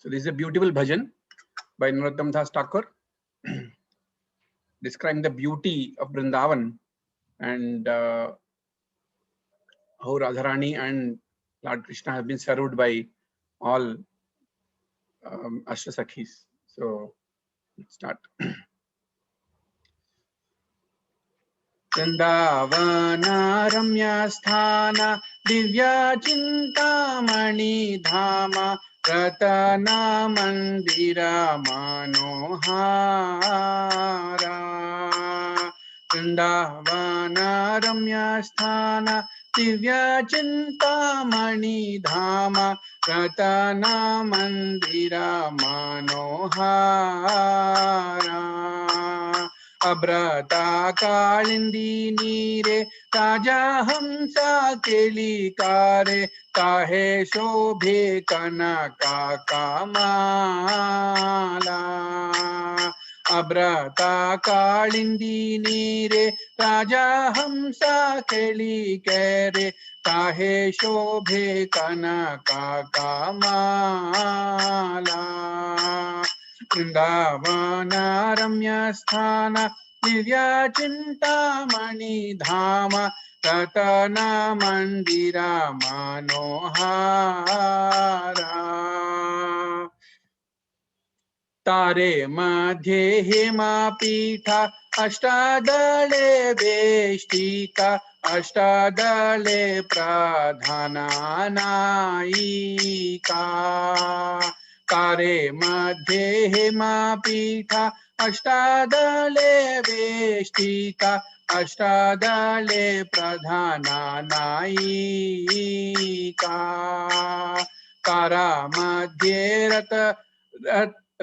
So this is a beautiful bhajan by Narottam Das Thakur describing the beauty of Vrindavan and how Radharani and Lord Krishna have been served by all Ashtasakhis. So let's start. Vrindavana Ramya Sthana Divya Chintamani Dhama Ratana Mandira Manohara. Vrindavana Ramya Sthana Divya Chintamani Dhama Ratana Mandira Manohara. अब्रता Kalindi नीरे ताजा हमसा केलिकारे ताहे शोभे कनका कामाला अब्रता कालिंदी नीरे राजा हमसा केलिकारे ताहे शोभे कनका कामाला वृंदावन रम्य स्थान दिव्या चिंतामणि धाम रतन मंदिरा मनोहारा तारे मध्ये हेमा पीठा अष्टादले वेष्टिका अष्टादले प्रधानानायिका तारे मध्ये हेमा पीठा अष्टादले वेष्टिका अष्टादले प्रधानानायिका तारा मध्ये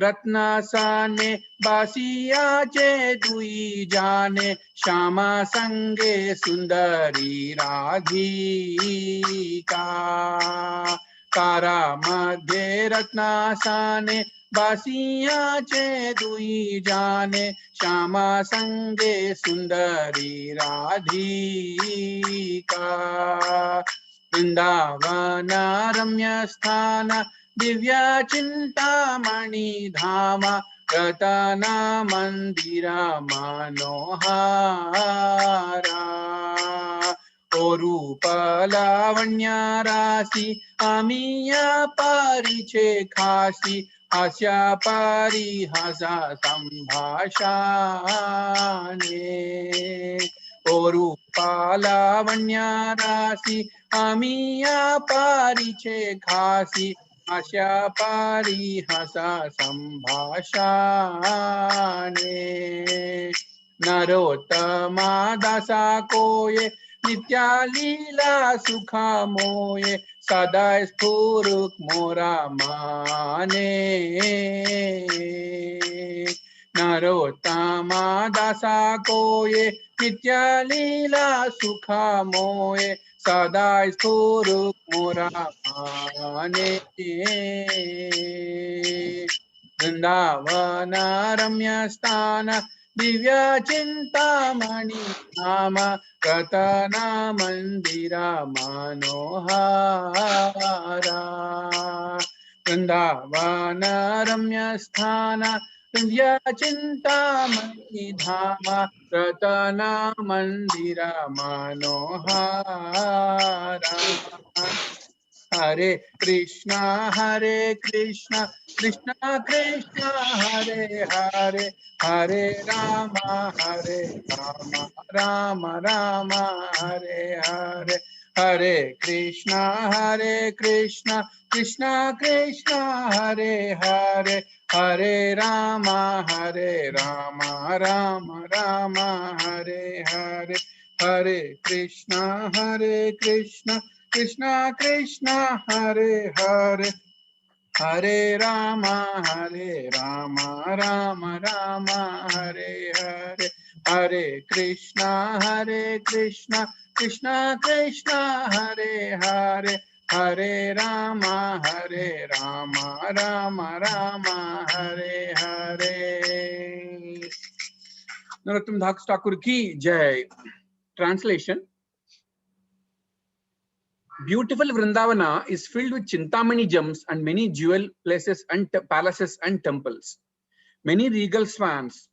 रत्नासाने बासियाचे दुई जाने श्यामा संगे सुंदरी राधिका तारा मध्ये रत्नासाने बासियाचे दुई जाने श्यामा संगे सुंदरी राधिका वृंदावन रम्य स्थान दिव्या चिंतामणि धाम रतना मंदिरा मनोहारा ओ रूप लावण्य राशि अमीया परिचे खासी हास्या परिहासा संभाषाने ओ रूप लावण्य राशि अमीया परिचे खासी आशा परिहासा संभाषाने नरोत्तमा दासा कोये नित्या लीला सुखा मोये सदा स्फुरुक मोरा माने नरोत्तमा दासा कोये नित्या लीला सुखा मोये सदा स्फुरुक मोरा माने वृंदावन रम्य स्थान दिव्या चिंतामणि धाम रतना मंदिरा मनोहारा वृंदावन रम्य स्थान दिव्या चिंतामणि धाम रतना मंदिरा मनोहारा हरे कृष्णा कृष्णा कृष्णा हरे हरे हरे राम राम राम हरे हरे हरे कृष्णा कृष्णा कृष्णा हरे हरे हरे राम राम राम हरे हरे हरे कृष्णा कृष्णा कृष्णा हरे हरे हरे राम राम राम हरे हरे हरे कृष्णा कृष्णा कृष्णा हरे हरे हरे राम राम राम हरे हरे। नरोत्तम दास ठाकुर की जय। Translation: Beautiful Vrindavana is filled with Chintamani gems and many jewel places and palaces and temples. Many regal swans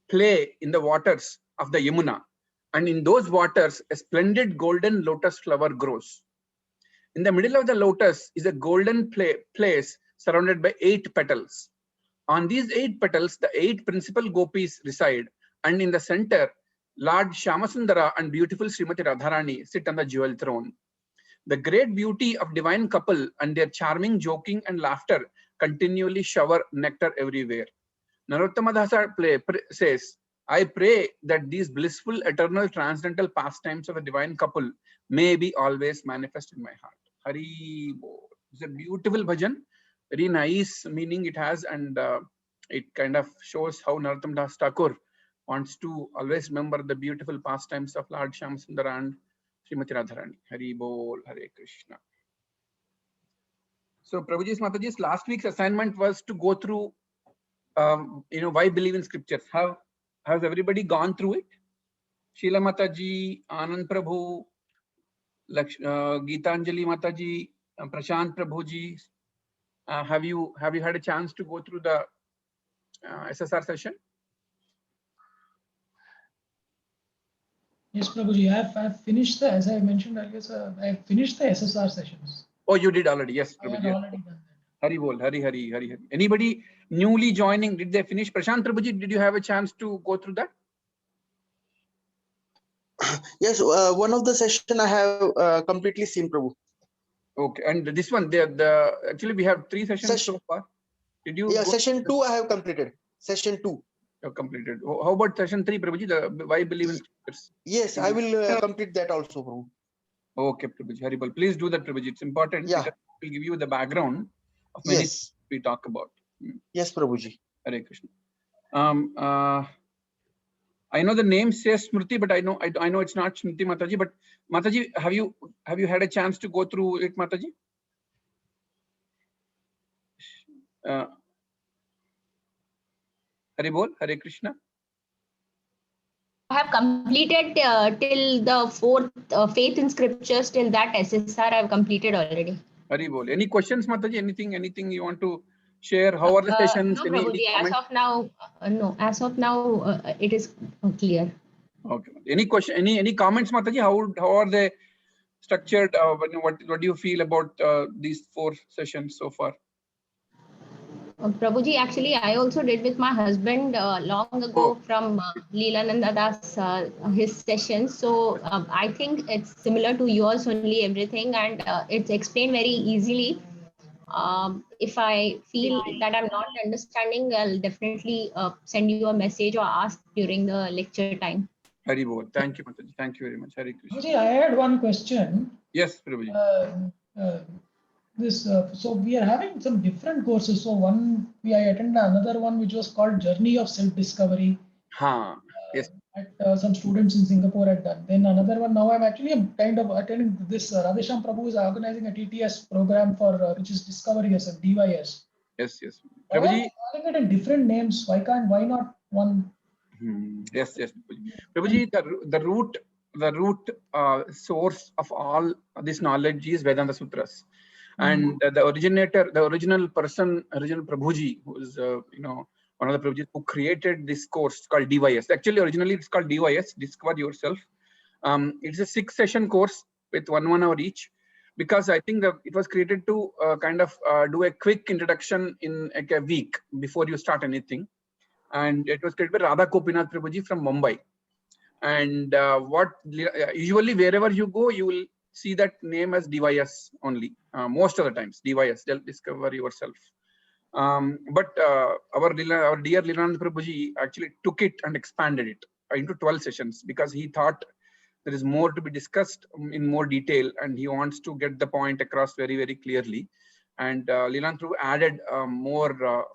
play in the waters of the Yamuna, and in those waters, a splendid golden lotus flower grows. In the middle of the lotus is a golden place surrounded by 8 petals. On these 8 petals, the 8 principal gopis reside, and in the center, Lord Shyamasundara and beautiful Srimati Radharani sit on the jewel throne. The great beauty of divine couple and their charming joking and laughter continually shower nectar everywhere. Narottama Dasa says, I pray that these blissful, eternal, transcendental pastimes of a divine couple may be always manifest in my heart. Hari Bol. It's a beautiful bhajan, very nice meaning it has, and it kind of shows how Narottama Das Thakur wants to always remember the beautiful pastimes of Lord Shyamasundara and Srimati Radharani. Hari Bol, Hare Krishna. So Prabhuji's Mataji's last week's assignment was to go through why believe in scriptures. Has everybody gone through it? Sheila Mataji, Anand Prabhu, Geetanjali Mataji, Prashant Prabhuji, have you had a chance to go through the SSR session? Yes, Prabhuji, I've finished as I mentioned earlier, sir, I finished the SSR sessions. Oh, you did already. Yes, I had Prabhuji. already done that. Hari Bol, Hari. Anybody newly joining, did they finish? Prashant Prabhuji, did you have a chance to go through that? Yes, one of the session I have completely seen, Prabhu. Okay, and this one, actually we have 3 sessions so far. Did you? Yeah, session 2 I have completed. Session 2. You have completed. How about session 3, Prabhuji? The why believe in scriptures? Yes, I will complete that also, Prabhu. Okay, Prabhuji, Hari Bol. Please do that, Prabhuji. It's important. Yeah. Because it will give you the background of many Yes. things we talk about. Yes, Prabhuji. Hare Krishna. I know the name says Smriti, but I know it's not Smriti Mataji. But Mataji, have you had a chance to go through it, Mataji? Hari Bol, Hare Krishna. I have completed till the 4th faith in scriptures, till that SSR I have completed already. Hari Bol. Any questions, Mataji? Anything you want to share? How are the sessions? No, Prabhuji, as of now, no. As of now, it is clear. Okay. Any question? Any comments, Mataji? How are they structured? What do you feel about these 4 sessions so far? Prabhuji, actually, I also did with my husband long ago from Leelananda Das, his sessions. So I think it's similar to yours only, everything, and it's explained very easily. If I feel that I'm not understanding, I'll definitely send you a message or ask during the lecture time. Hari Bol. Thank you, Mataji. Thank you very much. Hare Krishna. Prabhuji, I had one question. Yes, Prabhuji. So we are having some different courses. So I attended another one which was called Journey of Self-Discovery. Yes. Some students in Singapore had done. Then another one. Now I'm actually kind of attending this. Radhesham Prabhu is organizing a TTS program for which is Discovery as a DYS. Yes. Prabhuji, why are you calling it in different names? Why not one? Yes. Prabhuji, the root source of all this knowledge is Vedanta Sutras. And the original Prabhuji, who is one of the Prabhujis who created this course called DYS. Actually, originally it's called DYS, Discover Yourself. It's a 6-session course with 1 hour each, because I think that it was created to kind of do a quick introduction in like a week before you start anything. And it was created by Radha Gopinath Prabhuji from Mumbai. And usually wherever you go, you will see that name as DYS only. Most of the times, DYS, Discover Yourself. But our dear Leelananda Prabhuji actually took it and expanded it into 12 sessions, because he thought there is more to be discussed in more detail, and he wants to get the point across very, very clearly. And Leelananda Prabhu added more,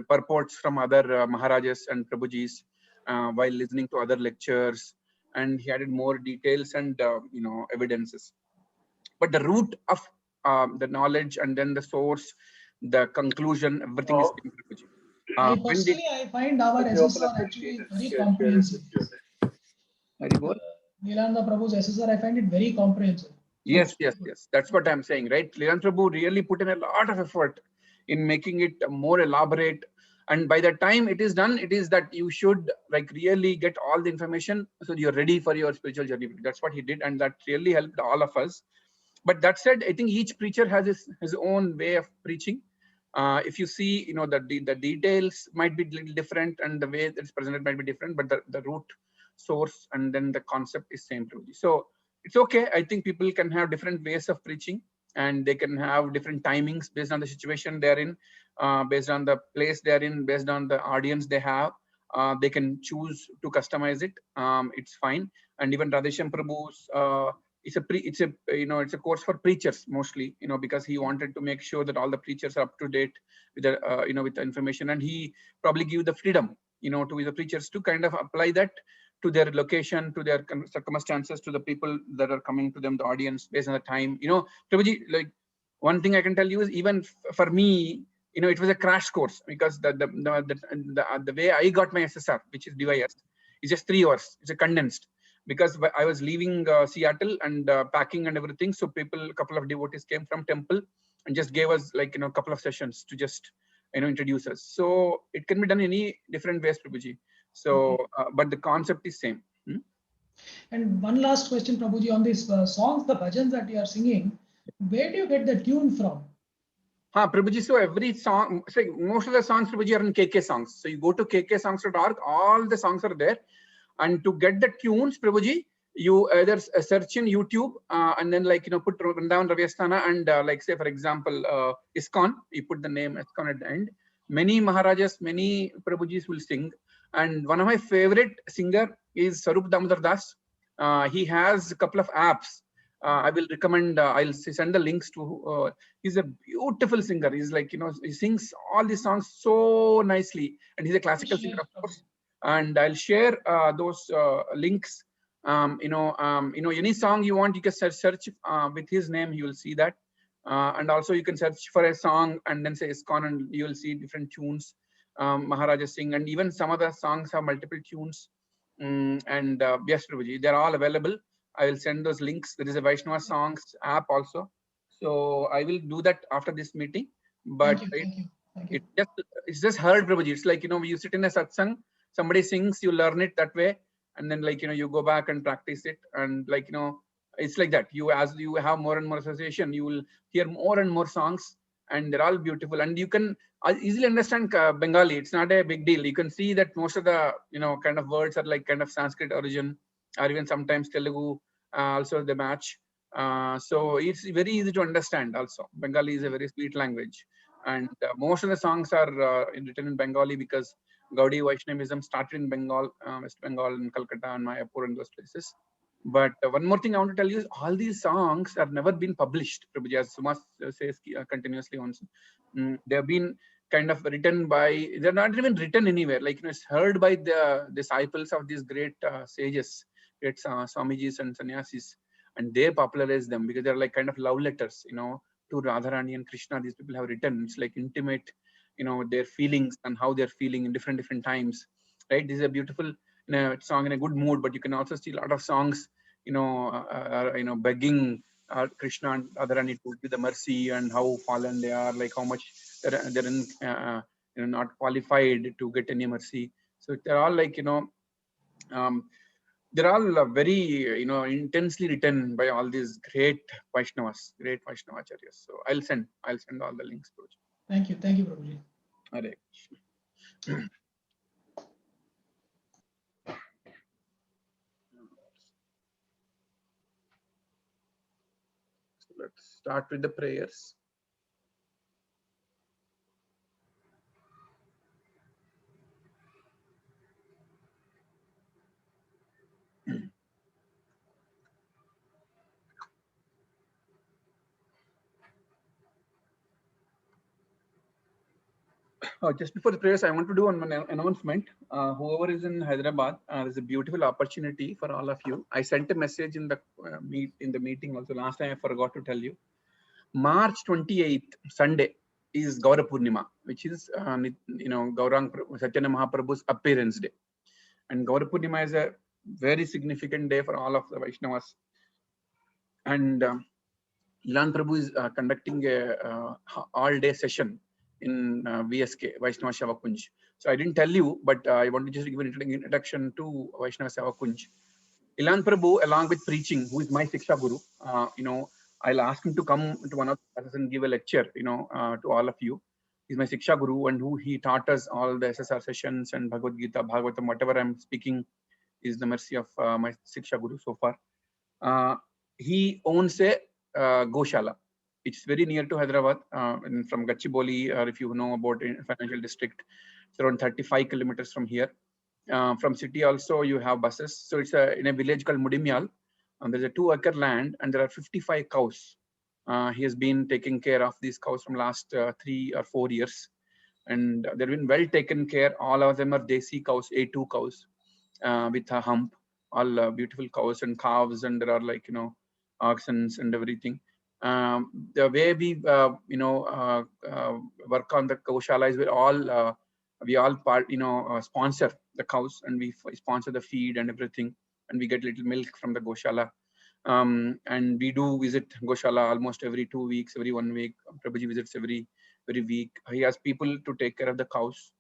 purports from other Maharajas and Prabhujis while listening to other lectures, and he added more details and evidences. But the root of the knowledge, and then the source, the conclusion, everything is in Prabhuji. Personally, I find our SSR actually very comprehensive. Leelananda Prabhu's SSR, I find it very comprehensive. Yes, yes, yes. That's what I'm saying, right? Leelananda Prabhu really put in a lot of effort in making it more elaborate. And by the time it is done, it is that you should like really get all the information so you're ready for your spiritual journey. That's what he did, and that really helped all of us. But that said, I think each preacher has his own way of preaching. If you see, you know, the details might be a little different and the way it's presented might be different, but the root source and then the concept is same. So it's okay. I think people can have different ways of preaching and they can have different timings based on the situation they're in, based on the place they're in, based on the audience they have. They can choose to customize it. It's fine. And even Radheshyam Prabhu's it's a course for preachers mostly, you know, because he wanted to make sure that all the preachers are up to date with the with the information, and he probably give the freedom, you know, to the preachers to kind of apply that to their location, to their circumstances, to the people that are coming to them, the audience, based on the time. You know, Prabhuji, like one thing I can tell you is even for me, you know, it was a crash course because the way I got my SSR, which is DYS, is just 3 hours. It's a condensed. Because I was leaving Seattle and packing and everything. So a couple of devotees came from temple and just gave us like, you know, a couple of sessions to just, you know, introduce us. So it can be done any different ways, Prabhuji. So, but the concept is same. And one last question, Prabhuji, on these songs, the bhajans that you are singing, where do you get the tune from? Prabhuji, so every song, so most of the songs, Prabhuji, are in KK songs. So you go to kksongs.org, all the songs are there. And to get the tunes, Prabhuji, you either search in YouTube and then like, you know, put Vrindavan Ravyasthana and like say, for example, ISKCON, you put the name ISKCON at the end. Many Maharajas, many Prabhujis will sing. And one of my favorite singer is Sarup Damodar Das. He has a couple of apps. I will recommend, I'll send the links to, he's a beautiful singer. He's like, you know, he sings all these songs so nicely. And he's a classical singer, of course. And I'll share those links. Any song you want, you can search with his name, you will see that. And also you can search for a song and then say ISKCON and you will see different tunes Maharaja sing. And even some of the songs have multiple tunes. Yes, Prabhuji, they're all available. I will send those links. There is a Vaishnava Songs app also. So I will do that after this meeting. But Thank you. It's just heard, Prabhuji. It's like, you know, you sit in a satsang, somebody sings, you learn it that way, and then like, you know, you go back and practice it, and like, you know, it's like that. As you have more and more association, you will hear more and more songs, and they're all beautiful, and you can easily understand Bengali. It's not a big deal. You can see that most of the, you know, kind of words are like kind of Sanskrit origin, or even sometimes Telugu also they match. So it's very easy to understand. Also, Bengali is a very sweet language, and most of the songs are written in Bengali because Gaudiya Vaishnavism started in Bengal, West Bengal, and Calcutta and Mayapur and those places. But one more thing I want to tell you is all these songs have never been published, Prabhuji, as Sumas says continuously also. They have been kind of written by, they're not even written anywhere. Like, you know, it's heard by the disciples of these great sages, great Swamijis and Sannyasis, and they popularize them because they're like kind of love letters, you know, to Radharani and Krishna. These people have written. It's like intimate, you know, their feelings and how they're feeling in different times, right? This is a beautiful, you know, song in a good mood, but you can also see a lot of songs, you know, begging Krishna and Radharani to give the mercy and how fallen they are, like how much they're in, you know, not qualified to get any mercy. So they're all like, you know, they're all very, you know, intensely written by all these great Vaishnavas, great Vaishnavacharyas. So I'll send all the links. Thank you, Prabhuji. Hare Krishna. So let's start with the prayers. Just before the prayers, I want to do an announcement. Whoever is in Hyderabad, there's a beautiful opportunity for all of you. I sent a message in the meeting also. Last time I forgot to tell you. March 28th, Sunday, is Gaura Purnima, which is Gaurang Chaitanya Mahaprabhu's appearance day. And Gaura Purnima is a very significant day for all of the Vaishnavas. And Leelan Prabhu is conducting a all-day session in VSK, Vaishnava Seva Kunj. So I didn't tell you, but I want to just give an introduction to Vaishnava Seva Kunj. Leelan Prabhu, along with preaching, who is my Siksha Guru, I'll ask him to come to one of the classes and give a lecture, to all of you. He's my Siksha Guru, and who he taught us all the SSR sessions and Bhagavad Gita, Bhagavatam, whatever I'm speaking is the mercy of my Siksha Guru so far. He owns a Goshala. It's very near to Hyderabad, from Gachibowli, or if you know about financial district, it's around 35 kilometers from here. From city also you have buses. So it's in a village called Mudimyal, and there's a 2-acre land, and there are 55 cows. He has been taking care of these cows from last 3 or 4 years, and they've been well taken care. All of them are Desi cows, A2 cows, with a hump, all beautiful cows and calves, and there are oxen and everything. The way we work on the Goshala is we all sponsor the cows, and we sponsor the feed and everything, and we get little milk from the Goshala. And we do visit Goshala almost every 2 weeks, every 1 week. Prabhuji visits every week. He has people to take care of the cows.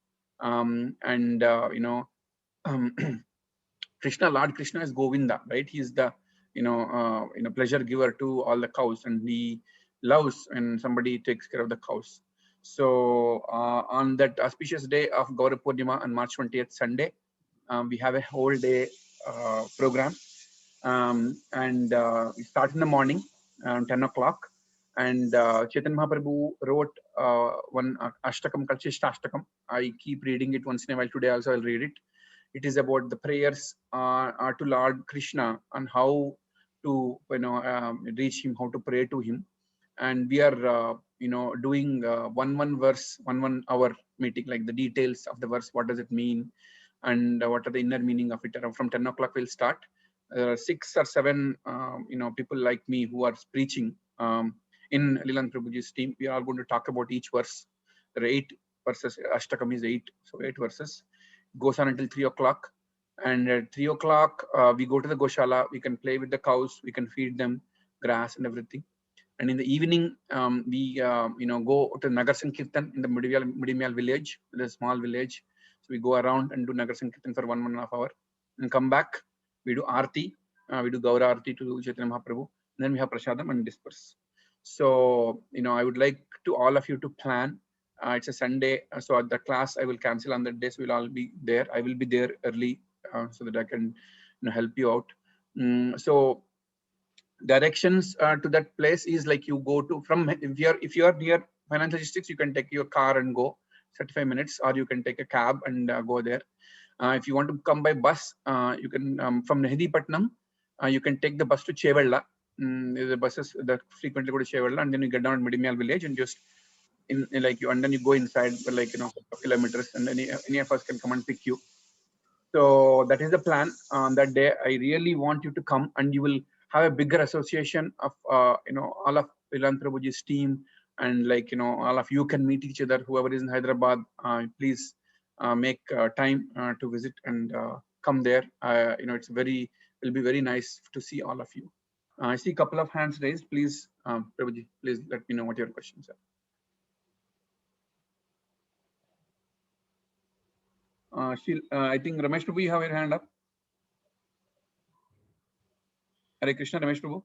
Krishna, Lord Krishna is Govinda, right? He's the pleasure giver to all the cows, and he loves when somebody takes care of the cows. So on that auspicious day of Gaura Purnima on March 20th, Sunday, we have a whole day program, and we start in the morning around 10 o'clock. And Chaitanya Mahaprabhu wrote one Ashtakam called Shishta Ashtakam. I keep reading it once in a while. Today also I'll read it. It is about the prayers to Lord Krishna and how to reach him, how to pray to him. And we are doing one verse, 1 hour meeting, like the details of the verse, what does it mean, and what are the inner meaning of it. From 10 o'clock we'll start. 6 or 7 people like me who are preaching in Leelan Prabhuji's team. We are all going to talk about each verse. There are 8 verses. Ashtakam is 8, so 8 verses. Goes on until 3 o'clock, and at 3 o'clock we go to the Goshala. We can play with the cows, we can feed them grass and everything. And in the evening we go to Nagar Sankirtan in the Mudimyal village, the small village. So we go around and do Nagar Sankirtan for 1.5 hours, and come back. We do Aarti, we do Gaura Aarti to Chaitanya Mahaprabhu, and then we have Prasadam and disperse. So I would like to all of you to plan. It's a Sunday, so at the class I will cancel on that day, so we'll all be there. I will be there early so that I can help you out. So directions to that place is like you go to if you are near Financial Districts, you can take your car and go 35 minutes, or you can take a cab and go there. If you want to come by bus, you can from Nehedipatnam, you can take the bus to Chevella. The buses that frequently go to Chevella, and then you get down at Mudimyal village and just and then you go inside for kilometers, and any of us can come and pick you. So that is the plan on that day. I really want you to come, and you will have a bigger association of all of Leelan Prabhuji's team, and all of you can meet each other. Whoever is in Hyderabad, please make time to visit and come there. It'll be very nice to see all of you. I see a couple of hands raised. Please, Prabhuji, please let me know what your questions are. I think Ramesh Prabhu, you have your hand up. Hare Krishna, Ramesh Prabhu.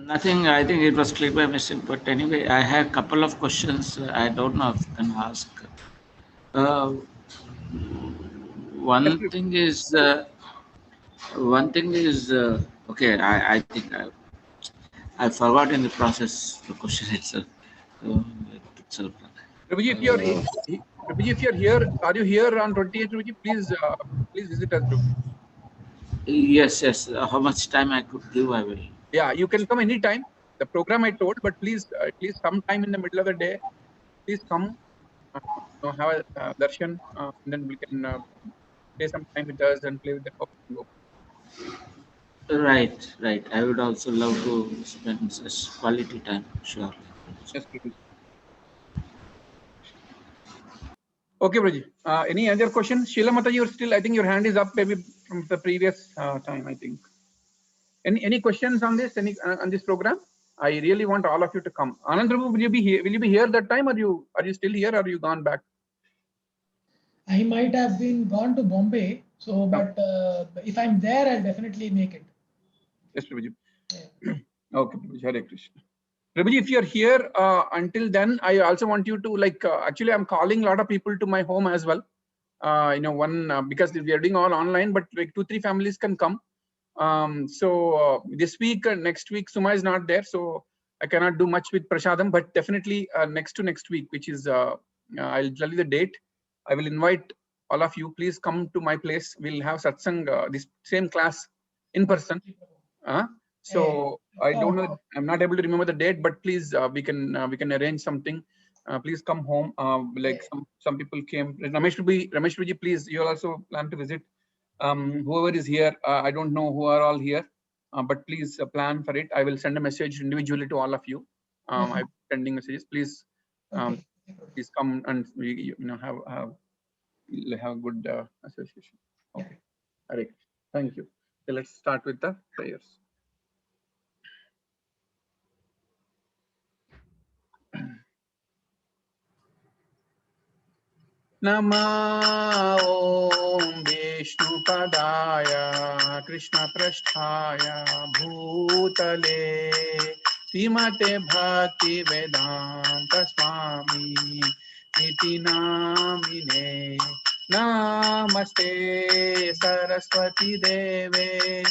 Nothing. I think it was clear by mistake. But anyway, I have a couple of questions. I don't know if I can ask. One thing is, okay. I think I forgot in the process the question itself. Prabhuji, if you're here, are you here on 28th? Prabhuji, please visit us. Yes. How much time I could give, I will. Yeah, you can come anytime. The program I told, but please, at least sometime in the middle of the day, please come, have a darshan, and then we can play some time with us and play with the couple. Right. I would also love to spend such quality time. Sure. Yes, please. Okay, Praji. Any other questions? Sheila Mata, you're still, I think your hand is up maybe from the previous time, I think. Any questions on this? Any on this program? I really want all of you to come. Anand Prabhu, will you be here? Will you be here that time, or are you still here, or are you gone back? I might have been gone to Bombay, so but if I'm there, I'll definitely make it. Yes, Prabhuji. Yeah. Okay, Prabhuji. Hare Krishna. Prabhuji, if you're here until then, I also want you to actually, I'm calling a lot of people to my home as well. Because we are doing all online, but like 2-3 families can come. This week and next week, Suma is not there, so I cannot do much with Prashadam, but definitely next week, which is, I'll tell you the date. I will invite all of you, please come to my place. We'll have satsang, this same class in person. So I don't know, I'm not able to remember the date, but please, we can arrange something. Please come home. Some people came. Ramesh Ruji, please, you also plan to visit. Whoever is here, I don't know who are all here, but please plan for it. I will send a message individually to all of you. I'm sending messages. Please, please come and we have good association. Okay, Hare. Thank you. So let's start with the prayers. Nama Om Vishnupadaya Krishna Prasthaya Bhutale Srimate Bhakti Vedanta Swami Niti Namine Namaste Saraswati Deve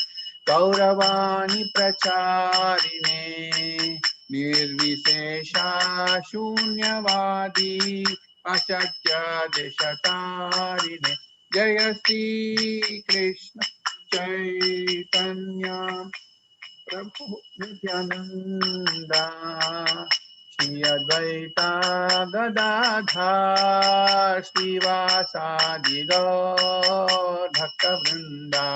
Gauravani Pracharine Nirvishesha Shunyavadi Ashakya Deshatarine Jaya Shri Krishna Chaitanya Prabhu Nityananda Shri Advaita Gadadhar Srivasadi Gaur Bhakta Vrinda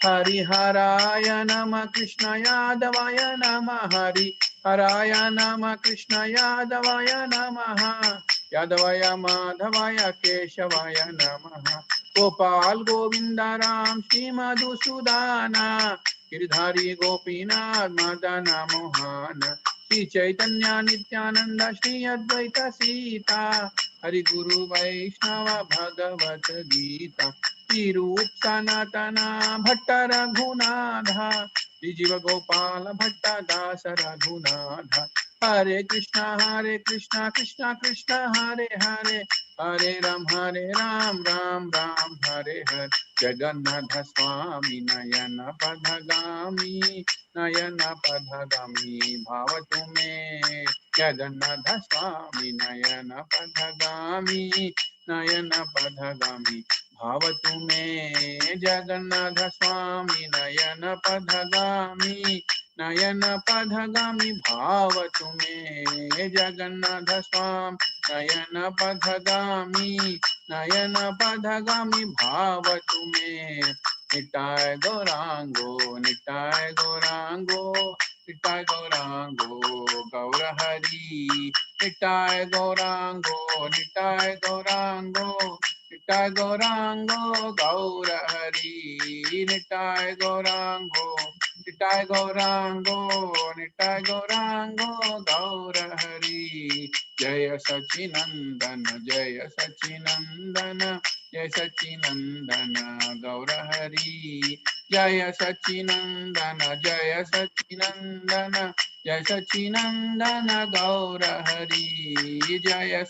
Hari Haraya Nama Krishna Yadavaya Nama Hari Haraya Nama Krishna Yadavaya Namaha Yadavaya Madhavaya Keshavaya Namaha Gopal Govinda Ram Shri Madhusudana Giridhari Gopinath Madana Mohana Shri Chaitanya Nityananda Shri Advaita Sita Hari Guru Vaishnava Bhagavad Gita Shri Rup Sanatana Bhatta Raghunatha Shri Jiva Gopala Bhatta Dasa Raghunatha Hare Krishna Krishna Krishna Hare Hare Hare Ram Ram Ram Hare Hare Jagannatha Swami Nayana Padhagami Bhavatu me Jagannatha Swami Nayana Padhagami Bhavatu me Jagannatha Swami Nayana Padhagami Bhavatu me Jagannatha Swami Nayana Padhagami Bhavatu me Nitai Gaurango Gaura Hari Nitai Gaurango Gaura Hari Nitai Gaurango Gaura Hari Jaya Sachinandana Jaya Sachinandana Gaura Hari Jaya Sachinandana Gaura Hari Jaya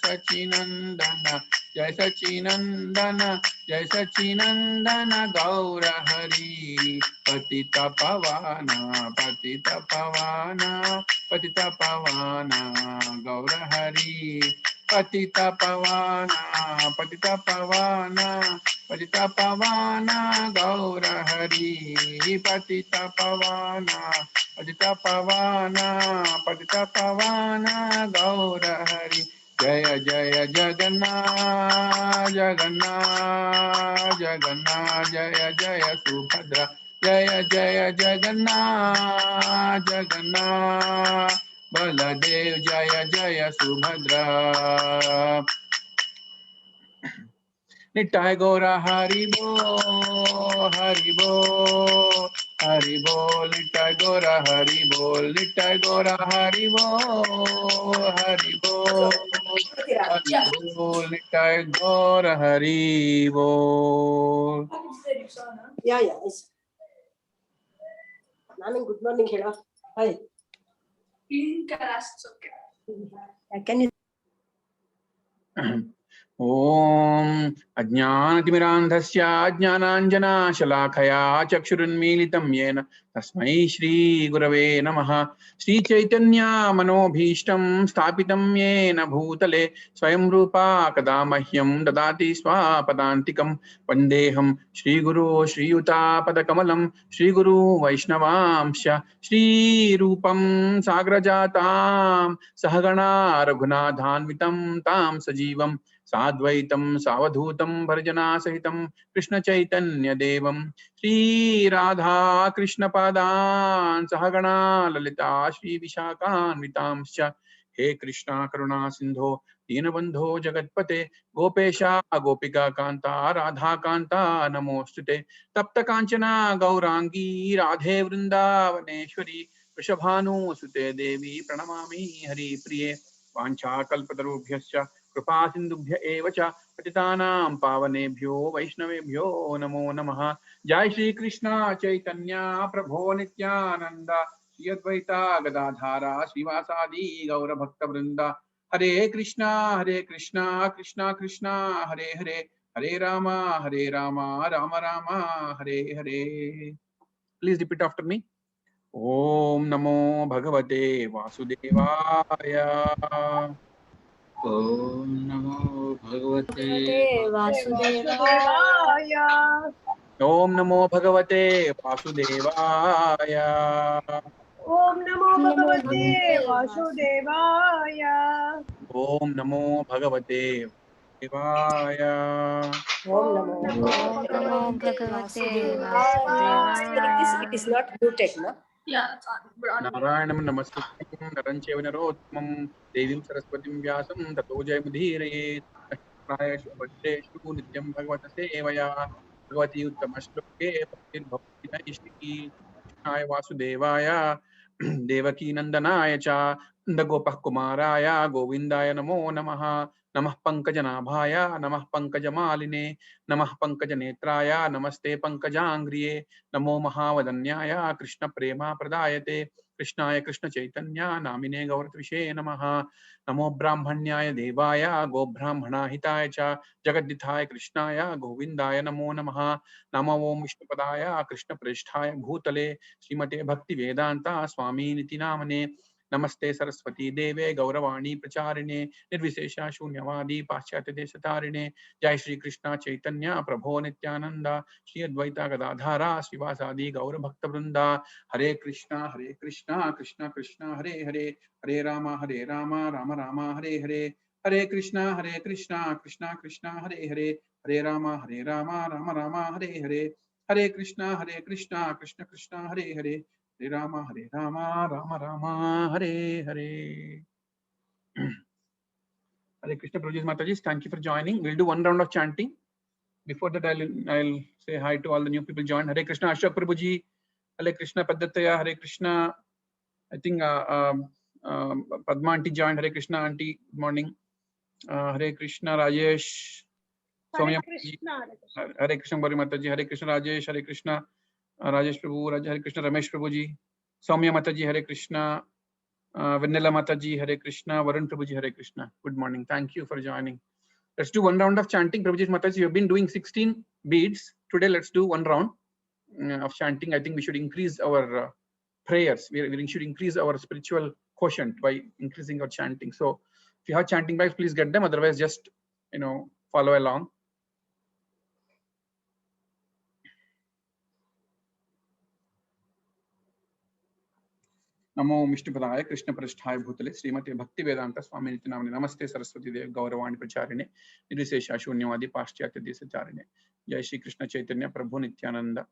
Sachinandana Gaura Hari Patita Pavana Gaura Hari Patita Pavana Gaura Hari Patita Pavana Gaura Hari Jaya Jaya Jagannath Jaya Jaya Subhadra Jaya Jaya Jagannath Baladev Jaya Jaya Subhadra Nittai Gaura Haribo, Haribo, Haribo, Nittai Gaura Haribo, Nittai Gaura Haribo, Haribo, Haribo, Nittai Gaura Haribo. Yeah, yes. Good morning, hello. Hi. Can you? Om Ajnanatimirandhasya Ajnananjanashalakhaya Chakshurunmilitam Yena Tasmai Shri Gurave Namaha. Shri Chaitanya Manobhishtam Sthapitam Yena Bhutale Swayam Rupa Kadamahyam Dadati Swapadantikam Vandeham Shri Guru Shri Yuta Padakamalam Shri Guru Vaishnavamsha Shri Rupam Sagrajatam Sahagana Raghunathanvitam Tam Sajivam Sadvaitam Savadhutam Bharjana Sahitam Krishna Chaitanya Devam Shri Radha Krishna Padan Sahagana Lalita Shri Vishakan Vitamscha He Krishna Karuna Sindho Dinabandho Jagatpate Gopesha Gopika Kanta Radha Kanta Namostute Tapta Kanchana Gaurangi Radhe Vrindavaneshwari Vrishabhanu Sute Devi Pranamami Hari Priye Vancha Kalpatarubhyascha कृपा सिंधुभ्य एव च पतितानां पावनेभ्यो वैष्णवेभ्यो नमो नमः। जय श्री कृष्ण चैतन्य प्रभो नित्यानंद श्री अद्वैता गदाधारा श्रीवासादि गौर भक्त वृंदा। Hare Krishna Krishna Krishna Hare Hare Hare Ram Ram Ram Hare Hare. Please repeat after me. ओम नमो भगवते वासुदेवाय। Om Namo Bhagavate वासुदेवाय। ओम नमो भगवते वासुदेवाय। ओम नमो नमो भगवते भगवते वासुदेवाय। ओम नमो भगवते देवाय। Om ओम Namo. नमो ओम नमो भगवते भगवते वासुदेवाय। It is not muted, no? नारायणं नमस्कृत्यं नरं चैव नरोत्तमं देवीं सरस्वतीं व्यासं ततो जयमुदीरयेत्। प्रायेषु भद्रेषु नित्यं भगवत सेवया भगवती उत्तमश्लोके भक्तिर्भवति नैष्टिकी। कृष्णाय वासुदेवाय देवकी नंदनाय च नंदगोपः कुमाराय गोविन्दाय नमो नमः। नमः पंकजनाभाय नमः पंकजमालिने नमः पंकजनेत्राय नमस्ते पंकजांघ्रिये नमो महावदन्याय कृष्ण प्रेमा प्रदायते कृष्णाय कृष्ण चैतन्य नामिने गौरत्विषे नमः। नमो ब्राह्मण्याय देवाय गोब्राह्मणाहिताय च जगद्दिथाय कृष्णाय गोविन्दाय नमो नमः। नमो ओं विष्णुपदाय कृष्णप्रेष्ठाय भूतले श्रीमते भक्ति वेदांता स्वामीनिति नामने। नमस्ते सरस्वती देवे गौरवाणी प्रचारिणे निर्विशेषा शून्यवादी पाश्चात्य देशतारिणे। जय श्री कृष्ण चैतन्य प्रभो नित्यानंद श्री अद्वैता गदाधारा श्रीवासादि गौर भक्त वृंदा। हरे कृष्णा कृष्णा कृष्णा हरे हरे हरे राम राम राम हरे हरे। हरे कृष्णा कृष्णा कृष्णा हरे हरे हरे राम राम राम हरे हरे। हरे कृष्णा कृष्णा कृष्णा हरे हरे हरे राम राम राम हरे हरे। Hare Krishna, Prabhuji Mataji, thank you for joining. We'll do one round of chanting. Before that, I'll say hi to all the new people join. Hare Krishna, Ashok Prabhuji. Hare Krishna, Paddataya. Hare Krishna. I think Padma Aunty joined. Hare Krishna, Aunty. Good morning. Hare Krishna, Rajesh. Soumya. Hare Krishna, Bari Mataji. Hare Krishna, Rajesh. Hare Krishna, Rajesh Prabhu. Hare Krishna, Ramesh Prabhuji. Soumya Mataji. Hare Krishna. Vanilla Mataji. Hare Krishna. Varun Prabhuji. Hare Krishna. Good morning. Thank you for joining. Let's do one round of chanting. Prabhuji Mataji, you have been doing 16 beads. Today, let's do one round of chanting. I think we should increase our prayers. We should increase our spiritual quotient by increasing our chanting. So if you have chanting bags, please get them. Otherwise, just, follow along. नमो विष्णुपदाय कृष्ण पृष्ठाय भूतले श्रीमते भक्ति वेदांत स्वामी नित्य नामने। नमस्ते सरस्वती देव गौरवाणी प्रचारिणे निर्विशेषा शून्यवादी पाश्चात्य देशचारिणे। जय श्री कृष्ण चैतन्य प्रभु Nityanand.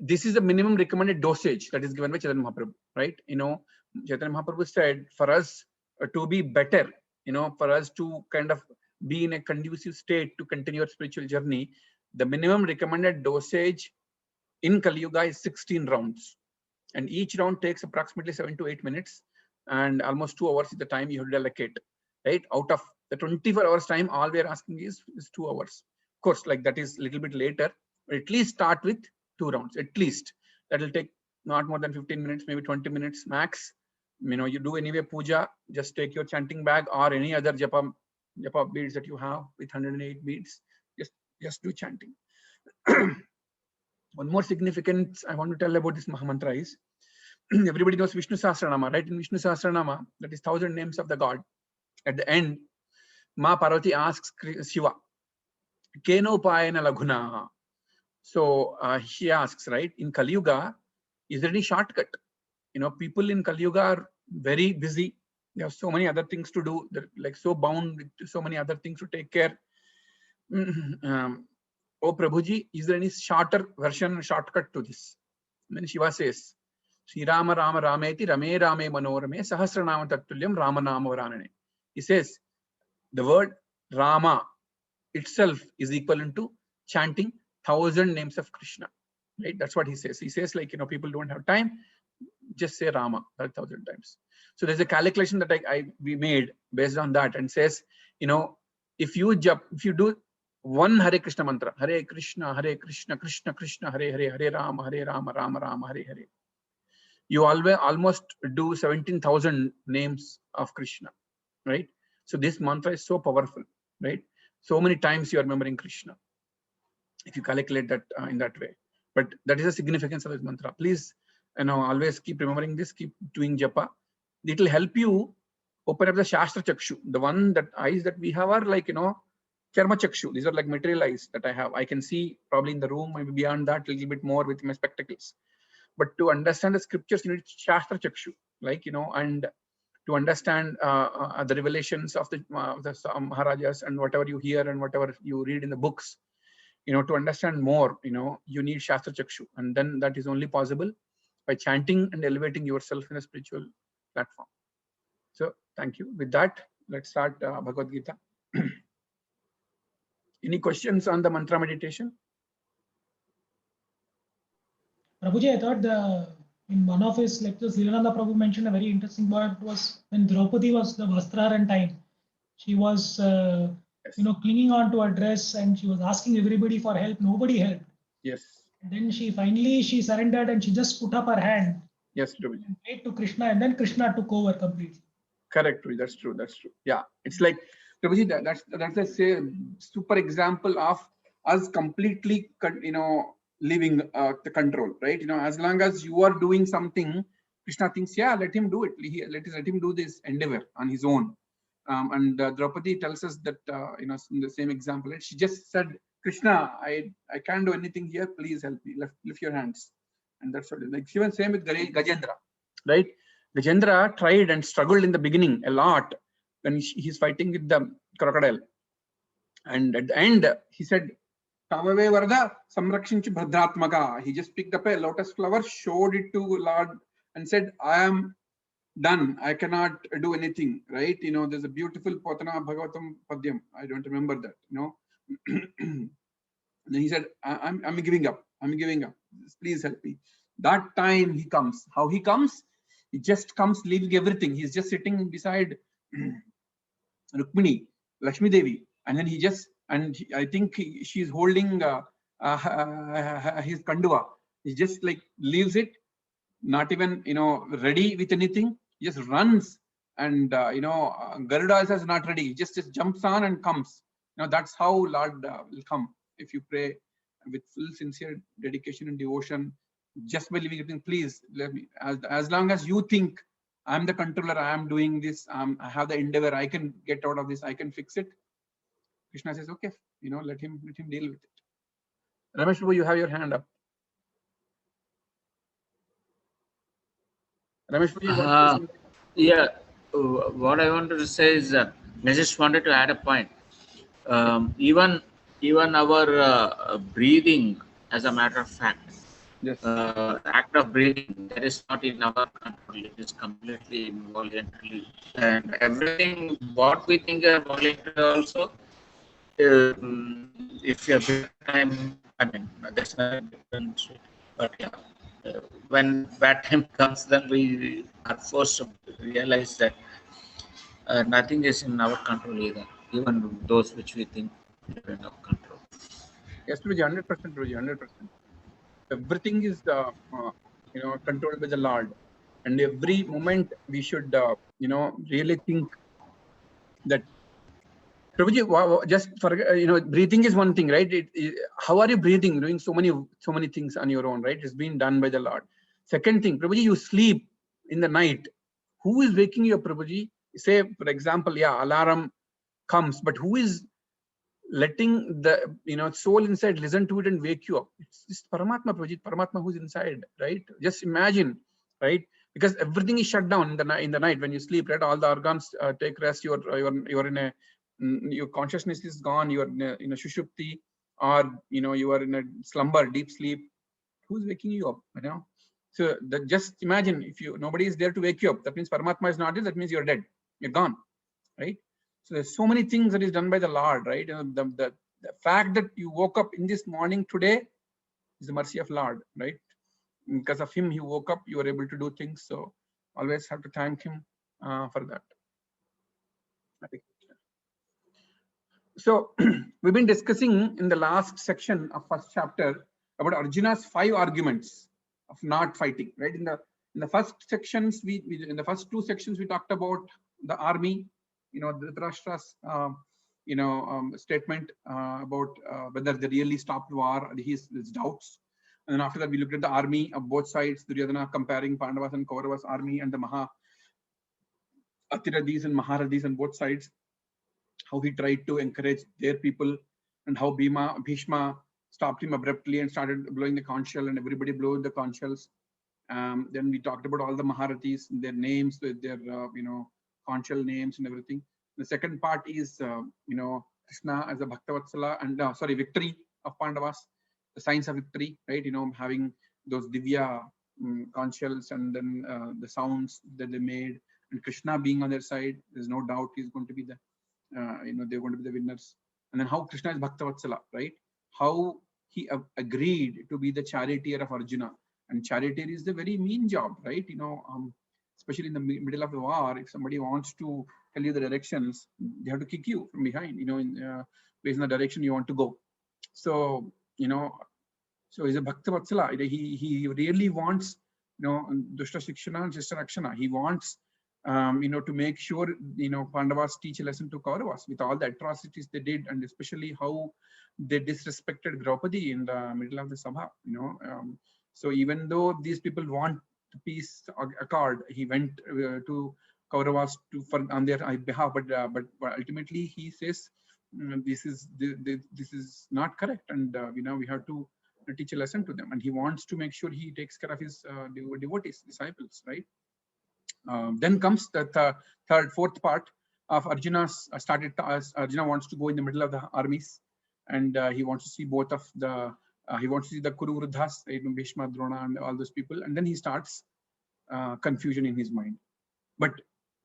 This is the minimum recommended dosage that is given by Chaitanya Mahaprabhu, right? Chaitanya Mahaprabhu said for us to be better, for us to kind of be in a conducive state to continue your spiritual journey, the minimum recommended dosage in Kali Yuga is 16 rounds. And each round takes approximately 7 to 8 minutes, and almost 2 hours is the time you have to allocate, right? Out of the 24 hours time, all we are asking is 2 hours. Of course, like that is a little bit later, but at least start with 2 rounds, at least. That will take not more than 15 minutes, maybe 20 minutes max. You know, you do anyway puja, just take your chanting bag or any other japa beads that you have with 108 beads, just do chanting. One more significance I want to tell about this Mahamantra is, everybody knows Vishnu Sahasranama, right? In Vishnu Sahasranama, that is 1000 names of the God. At the end, Ma Parvati asks Shiva, Kenopayana Laguna. So she asks, right, in Kali Yuga, is there any shortcut? You know, people in Kali Yuga are very busy. They have so many other things to do. They're like so bound with so many other things to take care. Oh Prabhuji, is there any shorter version, shortcut to this? And then Shiva says, Sri Rama Rama Rameti Rame Rame Manorame Sahasranama Tattulyam Rama Nama Varanane. He says the word Rama itself is equivalent to chanting 1000 names of Krishna. Right? That's what he says. He says, like, you know, people don't have time, just say Rama 1000 times. So there's a calculation that we made based on that, and says, you know, if you do one Hare Krishna mantra, Hare Krishna, Krishna Krishna, Hare Hare, Hare Rama, Rama Rama, Hare Hare, you almost do 17,000 names of Krishna, right? So this mantra is so powerful, right? So many times you are remembering Krishna, if you calculate that in that way. But that is the significance of this mantra. Please, you know, always keep remembering this, keep doing japa. It will help you open up the Shastra Chakshu. The one that eyes that we have are like, you know, Charma Chakshu. These are like material eyes that I have. I can see probably in the room, maybe beyond that, a little bit more with my spectacles. But to understand the scriptures, you need Shastra Chakshu, like, you know, and to understand the revelations of the Maharajas and whatever you hear and whatever you read in the books, you know, to understand more, you know, you need Shastra Chakshu. And then that is only possible by chanting and elevating yourself in a spiritual platform. So thank you. With that, let's start Bhagavad Gita. Any questions on the mantra meditation? Prabhuji, I thought in one of his lectures, Leelananda Prabhu mentioned a very interesting word was when Draupadi was the Vastraharan time. She was, you know, clinging on to her dress and she was asking everybody for help. Nobody helped. Yes. And then she surrendered and she just put up her hand. Yes, Prabhuji. And prayed to Krishna, and then Krishna took over completely. Correct, Prabhuji. That's true. That's true. Yeah, it's like Prabhuji, that's a say super example of us completely, you know, leaving the control, right? You know, as long as you are doing something, Krishna thinks, yeah, let him do it. Let him do this endeavor on his own. And Draupadi tells us that, you know, in the same example, right? She just said, Krishna, I can't do anything here. Please help me. Lift your hands. And that's what it is. Like even same with Gajendra, right? Gajendra tried and struggled in the beginning a lot when he's fighting with the crocodile. And at the end, he said, Tamave Varada Samrakshinchi Bhadratmaka. He just picked up a lotus flower, showed it to Lord, and said, I am done. I cannot do anything, right? You know, there's a beautiful Potana Bhagavatam Padyam. I don't remember that, you know. Then he said, I'm giving up. I'm giving up. Please help me. That time he comes. How he comes? He just comes leaving everything. He's just sitting beside Rukmini, Lakshmi Devi. And then he just, I think she's holding his kanduva. He just like leaves it, not even, you know, ready with anything. He just runs, and you know, Garuda is not ready. He just jumps on and comes. You know, that's how Lord will come if you pray with full sincere dedication and devotion. Just by leaving everything, please let me. As long as you think I'm the controller, I am doing this. I have the endeavor. I can get out of this. I can fix it. Krishna says, okay, you know, let him deal with it. Ramesh Prabhu, you have your hand up. Ramesh Prabhu, yeah, what I wanted to say is, I just wanted to add a point. Even our breathing, as a matter of fact, yes. Act of breathing, that is not in our control. It is completely involuntary, and everything what we think are voluntary also, if you have time, I mean, that's not different. But yeah, when bad time comes, then we are forced to realize that nothing is in our control either, even those which we think are in our control. Yes, Prabhuji, 100%, Prabhuji, 100%. Everything is, controlled by the Lord. And every moment we should, really think that, Prabhuji, just for, breathing is one thing, right? How are you breathing? Doing so many things on your own, right? It's been done by the Lord. Second thing, Prabhuji, you sleep in the night. Who is waking you up, Prabhuji? Say, for example, alarm comes, but who is letting the soul inside listen to it and wake you up? It's just Paramatma, Prabhuji. Paramatma who's inside, right? Just imagine, right? Because everything is shut down in the night when you sleep, right? All the organs take rest. You're in a your consciousness is gone. You're in a shushupti, or you are in a slumber, deep sleep. Who's waking you up? So just imagine if nobody is there to wake you up. That means Paramatma is not there. That means you're dead. You're gone, right? So there's so many things that is done by the Lord, right? The fact that you woke up in this morning today is the mercy of Lord, right? Because of Him, you woke up. You were able to do things. So always have to thank Him for that. So we've been discussing in the last section of first chapter about Arjuna's 5 arguments of not fighting, right? In the first sections, in the first 2 sections, we talked about the army, Dhritarashtra's, statement about whether they really stopped war, his doubts. And then after that, we looked at the army of both sides, Duryodhana comparing Pandavas and Kauravas army and the Atiradis and Maharadis on both sides, how he tried to encourage their people, and how Bhishma stopped him abruptly and started blowing the conch shell, and everybody blew the conch shells. Then we talked about all the Maharathis, their names, their conch shell names and everything. The second part is Krishna as a Bhaktavatsala and victory of Pandavas, the signs of victory, right? Having those Divya conch shells, and then the sounds that they made, and Krishna being on their side. There's no doubt he's going to be the they're going to be the winners. And then how Krishna is Bhaktavatsala, right? How he agreed to be the charioteer of Arjuna. And charioteer is the very mean job, right? Especially in the middle of the war, if somebody wants to tell you the directions, they have to kick you from behind, based on the direction you want to go. So, so he's a Bhaktavatsala. He really wants, Dushta Shikshana and Shishta Rakshana. He wants to make sure, Pandavas teach a lesson to Kauravas with all the atrocities they did, and especially how they disrespected Draupadi in the middle of the Sabha, so even though these people want peace accord, he went to Kauravas on their behalf, but ultimately he says this is not correct, and we have to teach a lesson to them, and he wants to make sure he takes care of his devotees, disciples, right? Then comes the fourth part of Arjuna's Arjuna wants to go in the middle of the armies, and he wants to see both of the he wants to see the Kuru Vruddhas, Bhishma, Drona, and all those people, and then he starts confusion in his mind. But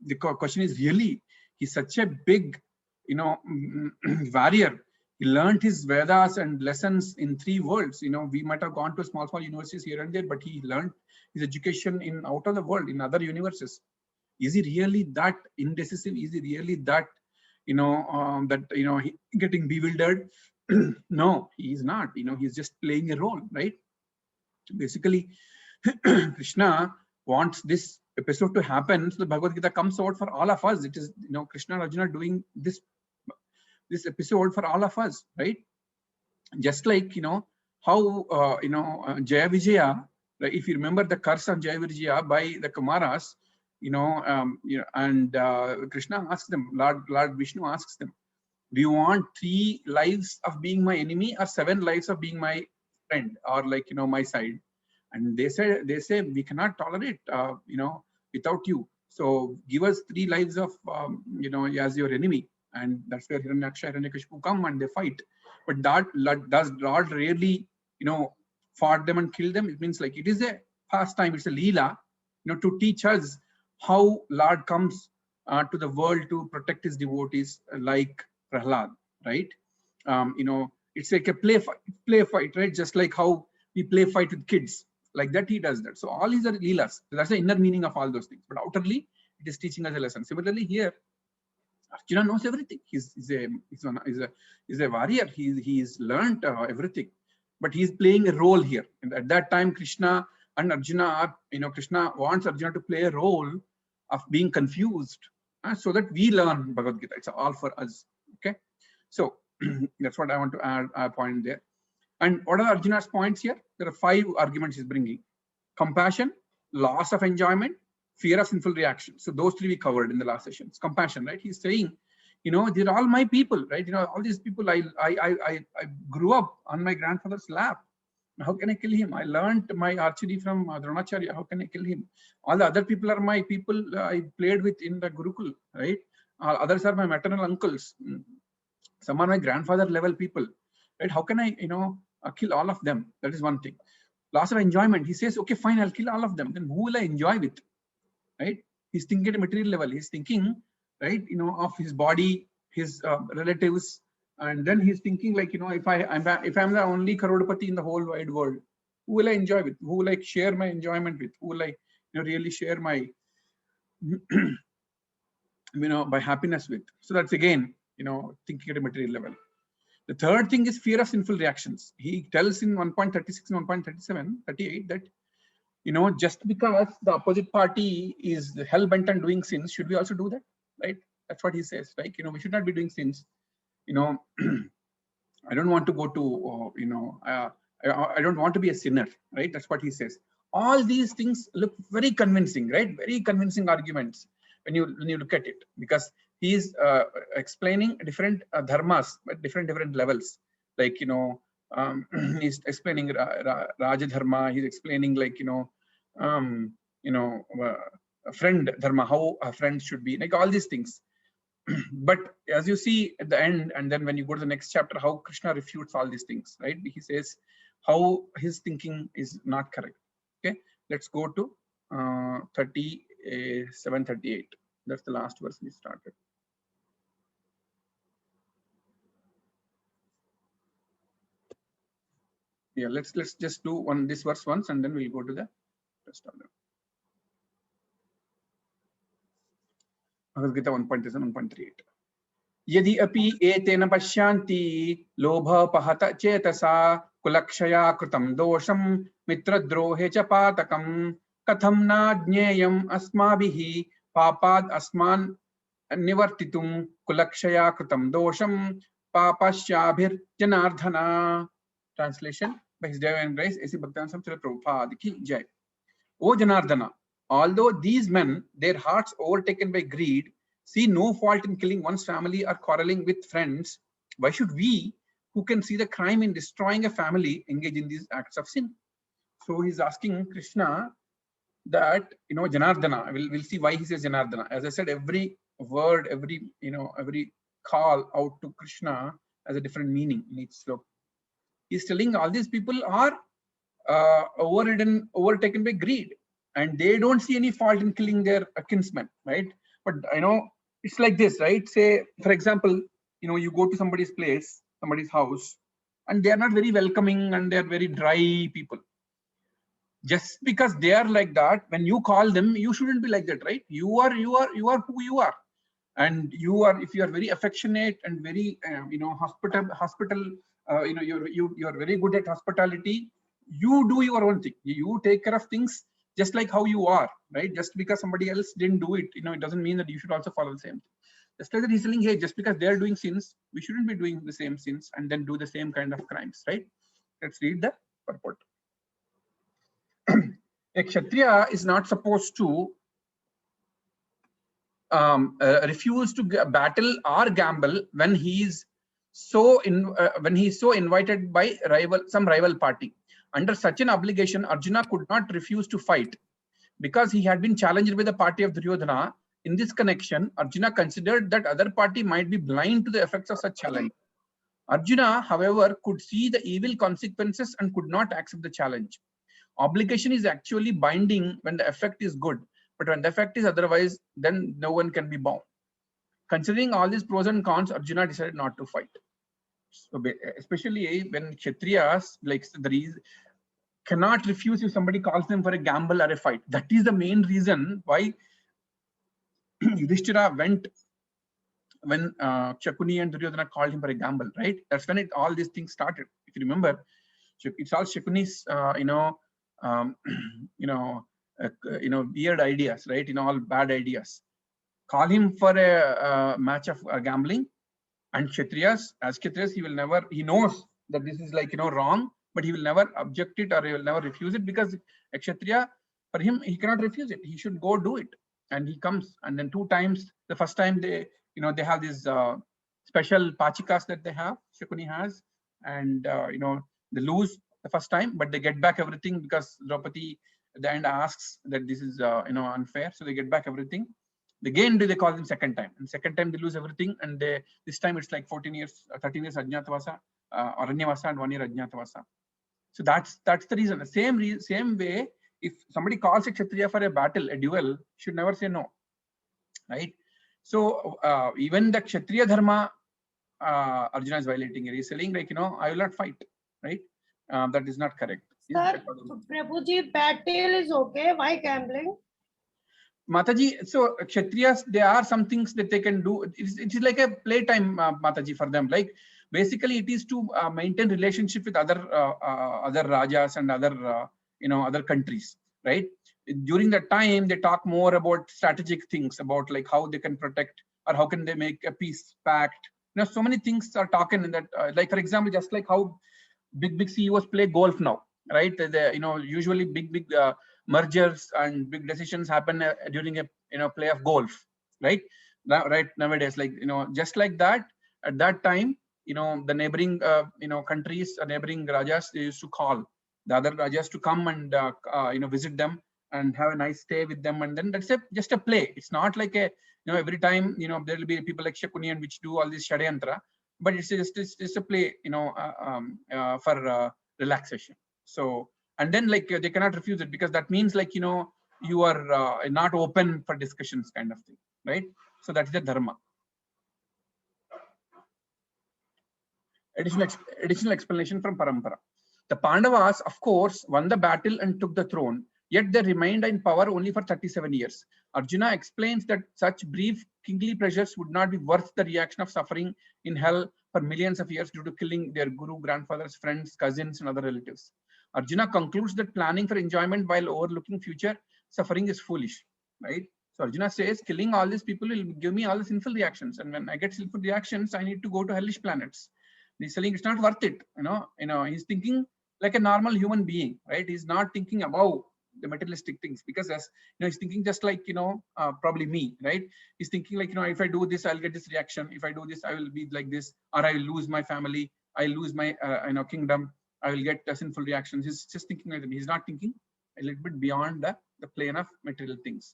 the question is, really, he's such a big, warrior. He learned his Vedas and lessons in 3 worlds. We might have gone to small universities here and there, but he learned his education in out of the world, in other universes. Is he really that indecisive? Is he really that, getting bewildered? No, he is not. He's just playing a role, right? Basically, Krishna wants this episode to happen, so the Bhagavad Gita comes out for all of us. It is, Krishna and Arjuna doing this episode for all of us, right? Just like, how, Jaya Vijaya, like if you remember the curse of Jaya Vijaya by the Kumaras, and Krishna asks them, Lord Vishnu asks them, do you want 3 lives of being my enemy or 7 lives of being my friend, or my side? And they say we cannot tolerate, without you. So give us 3 lives of, as your enemy. And that's where Hiranyaksha, Hiranyakashipu come and they fight. But does Lord really, fought them and killed them? It means like it is a pastime, it's a leela, to teach us how Lord comes to the world to protect his devotees, like Prahlad, right? it's like a play fight, right? Just like how we play fight with kids, like that he does that. So all these are leelas. So that's the inner meaning of all those things. But outwardly, it is teaching us a lesson. Similarly, here, Arjuna knows everything. He's a warrior. He's learned everything, but he's playing a role here. And at that time, Krishna and Arjuna are, Krishna wants Arjuna to play a role of being confused, so that we learn Bhagavad Gita. It's all for us. Okay, so that's what I want to add a point there. And what are Arjuna's points here? There are 5 arguments he's bringing: compassion, loss of enjoyment, fear of sinful reaction. So those 3 we covered in the last sessions. Compassion, right? He's saying, they're all my people, right? All these people, I grew up on my grandfather's lap. How can I kill him? I learned my archery from Dronacharya. How can I kill him? All the other people are my people I played with in the Gurukul, right? Others are my maternal uncles. Some are my grandfather level people, right? How can I, kill all of them? That is one thing. Loss of enjoyment. He says, okay, fine, I'll kill all of them. Then who will I enjoy with, right? He's thinking at a material level. He's thinking, right, of his body, his relatives, and then he's thinking like, if I'm the only Karodapati in the whole wide world, who will I enjoy with? Who will I share my enjoyment with? Who will I, really share my, by happiness with? So that's again, thinking at a material level. The third thing is fear of sinful reactions. He tells in 1.36 and 1.37, 38 that, just because the opposite party is hell-bent on doing sins, should we also do that, right? That's what he says, right? We should not be doing sins. I don't want to go to, I don't want to be a sinner, right? That's what he says. All these things look very convincing, right? Very convincing arguments when you look at it, because he is explaining different dharmas at different levels. Like, he's explaining Raja Dharma. He's explaining like, a friend dharma, how a friend should be, like all these things. But as you see at the end, and then when you go to the next chapter, how Krishna refutes all these things, right? He says how his thinking is not correct. Okay, let's go to 37, 38. That's the last verse we started. Yeah, let's just do this verse once, and then we'll go to the rest of them. Bhagavad Gita 1.37, 1.38. Yadi api etena pashyanti lobha pahata chetasa kulakshaya kritam dosham mitradrohe cha patakam katham na jneyam asmabhihi papad asman nivartitum kulakshaya kritam dosham papashyabhir janardhana. Translation by His Divine Grace A.C. Bhaktivedanta Swami Prabhupada ki jai. O Janardhana, although these men, their hearts overtaken by greed, see no fault in killing one's family or quarreling with friends, why should we, who can see the crime in destroying a family, engage in these acts of sin? So he's asking Krishna that, Janardhana, we'll see why he says Janardhana. As I said, every word, every call out to Krishna has a different meaning in each sloka. He's telling all these people are overtaken by greed, and they don't see any fault in killing their kinsmen, right? But it's like this, right? Say, for example, you go to somebody's place, somebody's house, and they are not very welcoming and they are very dry people. Just because they are like that, when you call them, you shouldn't be like that, right? You are who you are, and if you are very affectionate and very hospital. You're very good at hospitality. You do your own thing. You take care of things just like how you are, right? Just because somebody else didn't do it, it doesn't mean that you should also follow the same thing. Just like that he's telling, hey, just because they're doing sins, we shouldn't be doing the same sins and then do the same kind of crimes, right? Let's read the purport. A Kshatriya is not supposed to refuse to battle or gamble when he's so invited by some rival party. Under such an obligation, Arjuna could not refuse to fight. Because he had been challenged by the party of Duryodhana, in this connection, Arjuna considered that other party might be blind to the effects of such challenge. Arjuna, however, could see the evil consequences and could not accept the challenge. Obligation is actually binding when the effect is good, but when the effect is otherwise, then no one can be bound. Considering all these pros and cons, Arjuna decided not to fight. So especially when Kshatriyas, like the reason, cannot refuse if somebody calls them for a gamble or a fight. That is the main reason why Yudhishthira went when Shakuni and Duryodhana called him for a gamble, right? That's when all these things started. If you remember, it's all Shakuni's, weird ideas, right? All bad ideas. Call him for a match of gambling, and Kshatriyas, as Kshatriyas, he knows that this is wrong, but he will never object it or he will never refuse it, because a Kshatriya, for him, he cannot refuse it. He should go do it. And he comes, and then 2 times, the first time they have these special pachikas that they have, Shakuni has, and they lose the first time, but they get back everything because Draupadi at the end asks that this is unfair, so they get back everything. Again, they call them second time, and second time they lose everything, and this time it's like 14 years, 13 years Ajnatavasa, Aranyavasa, and 1 year Ajnatavasa. So that's the reason. The same way, if somebody calls a Kshatriya for a battle, a duel, should never say no, right? So even the Kshatriya dharma, Arjuna is violating. He's saying I will not fight, right? That is not correct. Sir, Prabhuji, battle is okay. Why gambling? Mataji, so Kshatriyas, there are some things that they can do. It is like a playtime, Mataji, for them. Like basically, it is to maintain relationship with other rajas and other countries, right? During that time, they talk more about strategic things, about like how they can protect or how can they make a peace pact. So many things are talking in that. Like for example, just like how big CEOs play golf now, right? Usually big mergers and big decisions happen during a play of golf, right? Right nowadays, like just like that. At that time, the neighboring countries, neighboring rajas, they used to call the other rajas to come and visit them and have a nice stay with them, and then that's just a play. It's not like a every time there will be people like Shakuni and which do all this Shadyantra, but it's just a play for relaxation. So, and then like they cannot refuse it, because that means like you are not open for discussions, kind of thing, right? So that's the dharma. Additional explanation from Parampara. The Pandavas, of course, won the battle and took the throne, yet they remained in power only for 37 years. Arjuna explains that such brief kingly pleasures would not be worth the reaction of suffering in hell for millions of years due to killing their guru, grandfathers, friends, cousins, and other relatives. Arjuna concludes that planning for enjoyment while overlooking future suffering is foolish, right? So Arjuna says, killing all these people will give me all the sinful reactions, and when I get sinful reactions, I need to go to hellish planets. He's saying it's not worth it. He's thinking like a normal human being, right? He's not thinking about the materialistic things, because as he's thinking just like probably me, right? He's thinking like if I do this, I'll get this reaction. If I do this, I will be like this, or I will lose my family, I lose my kingdom, I will get sinful reactions. He's just thinking like that. He's not thinking a little bit beyond the plane of material things.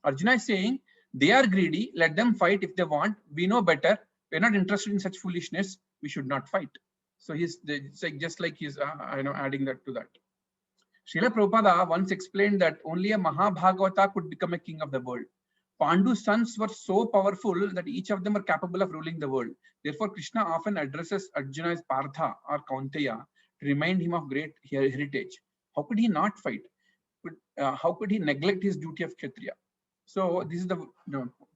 Arjuna is saying they are greedy. Let them fight if they want. We know better. We're not interested in such foolishness. We should not fight. So he's just like he's adding that to that. Srila Prabhupada once explained that only a Mahabhagavata could become a king of the world. Pandu's sons were so powerful that each of them were capable of ruling the world. Therefore, Krishna often addresses Arjuna as Partha or Kaunteya to remind him of great heritage. How could he not fight? How could he neglect his duty of Kshatriya? So this is the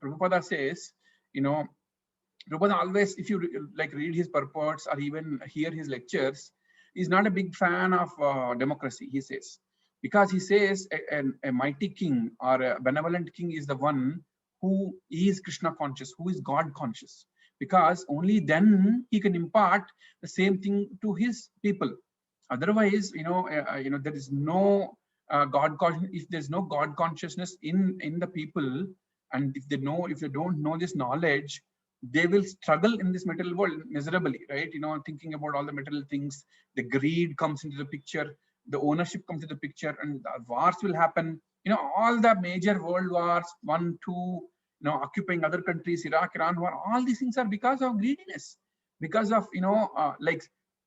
Prabhupada says, Prabhupada always, if you like read his purports or even hear his lectures, he's not a big fan of democracy, he says, because he says a mighty king or a benevolent king is the one who is Krishna conscious, who is God conscious, because only then he can impart the same thing to his people. Otherwise, there is no God consciousness. If there's no God consciousness in the people, and if they don't know this knowledge, they will struggle in this material world miserably, right? Thinking about all the material things, the greed comes into the picture, the ownership comes into the picture, and wars will happen. All the major world wars, 1, 2, occupying other countries, Iraq, Iran war, all these things are because of greediness, because of, like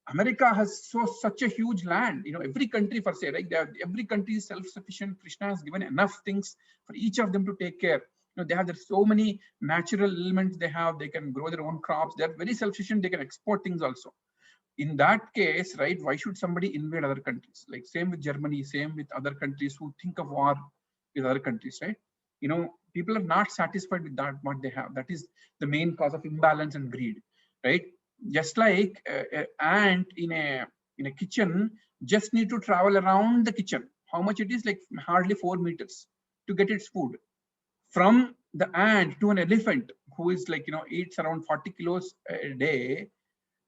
America has such a huge land, every country per se, right? Every country is self-sufficient. Krishna has given enough things for each of them to take care. They have so many natural elements they have. They can grow their own crops. They're very self-sufficient. They can export things also. In that case, right, why should somebody invade other countries? Like same with Germany, same with other countries who think of war with other countries, right? People are not satisfied with that, what they have. That is the main cause of imbalance and greed, right? Just like an ant in a kitchen just need to travel around the kitchen. How much it is? Like hardly 4 meters to get its food. From the ant to an elephant who is like, eats around 40 kilos a day,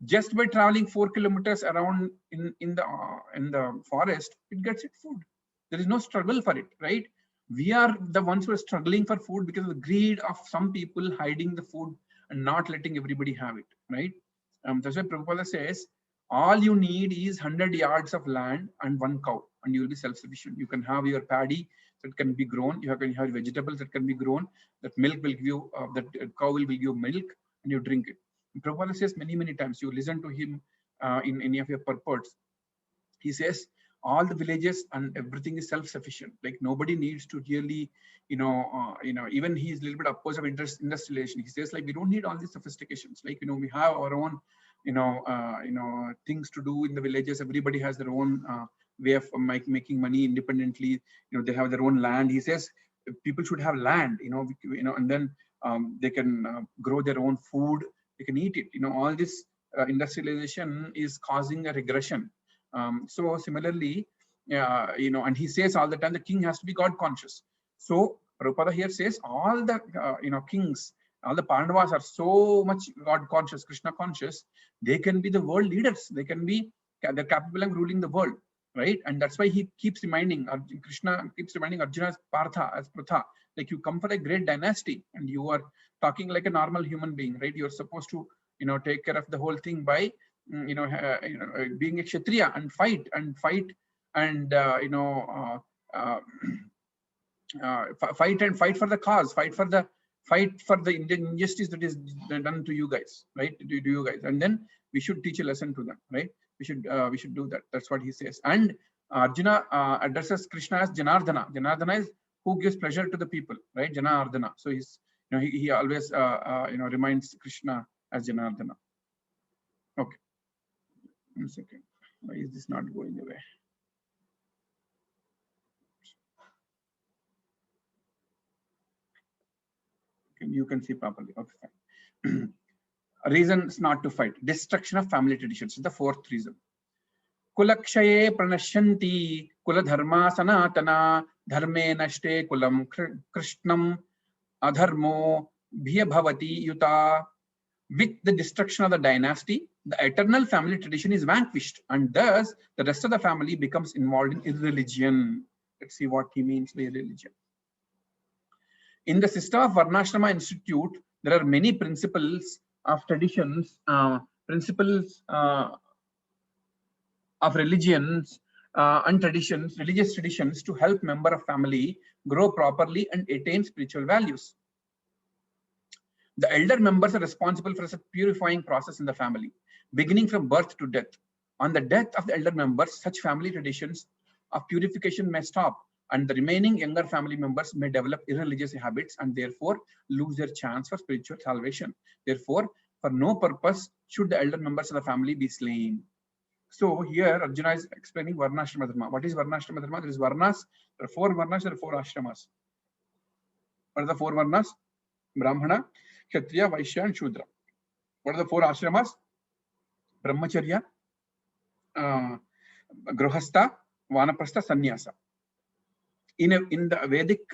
just by traveling 4 kilometers around in the forest, it gets its food. There is no struggle for it, right? We are the ones who are struggling for food because of the greed of some people hiding the food and not letting everybody have it, right? That's why Prabhupada says, all you need is 100 yards of land and 1 cow, and you will be self-sufficient. You can have your paddy that can be grown. You can have vegetables that can be grown. That milk will give you, that cow will give you milk, and you drink it. And Prabhupada says many times, you listen to him in any of your purports. He says, all the villages and everything is self-sufficient. Like nobody needs to really, even he's a little bit opposed of industrialization. He says, like, we don't need all these sophistications. Like, we have our own, things to do in the villages. Everybody has their own way of making money independently. They have their own land. He says people should have land, and then they can grow their own food. They can eat it. All this industrialization is causing a regression. So similarly, and he says all the time, the king has to be God conscious. So Prabhupada here says all the kings, all the Pandavas are so much God conscious, Krishna conscious. They can be the world leaders. They're capable of ruling the world, right? And that's why he keeps reminding, Krishna keeps reminding Arjuna as Partha, as Pratha, like you come for a great dynasty and you are talking like a normal human being, right? You're supposed to take care of the whole thing by being a Kshatriya and fight and fight for the cause, fight for the injustice that is done to you guys, right? To you guys, and then we should teach a lesson to them, right? We should do that. That's what he says. And Arjuna addresses Krishna as Janardana. Janardana is who gives pleasure to the people, right? Janardana. So he's he always reminds Krishna as Janardana. Okay. 1 second. Why is this not going away? Okay, you can see properly. Okay, fine. Reasons not to fight. Destruction of family traditions is the 4th reason. Kulakshaye pranashyanti kuladharma sanatana dharme nashte kulam krishnam adharmo bhyabhavati yuta. With the destruction of the dynasty, the eternal family tradition is vanquished, and thus the rest of the family becomes involved in irreligion. Let's see what he means by irreligion. In the system of Varnashrama Institute, there are many principles of traditions, principles of religions and traditions, religious traditions, to help member of family grow properly and attain spiritual values. The elder members are responsible for a purifying process in the family, beginning from birth to death. On the death of the elder members, such family traditions of purification may stop, and the remaining younger family members may develop irreligious habits and therefore lose their chance for spiritual salvation. Therefore, for no purpose should the elder members of the family be slain. So here Arjuna is explaining Varnashrama Dharma. What is Varnashrama Dharma? There is Varnas, there are 4 Varnas, there are 4 Ashramas. What are the 4 Varnas? Brahmana, Kshatriya, Vaishya, and Shudra. What are the 4 Ashramas? Brahmacharya, Grihastha, Vanaprastha, Sannyasa. In the Vedic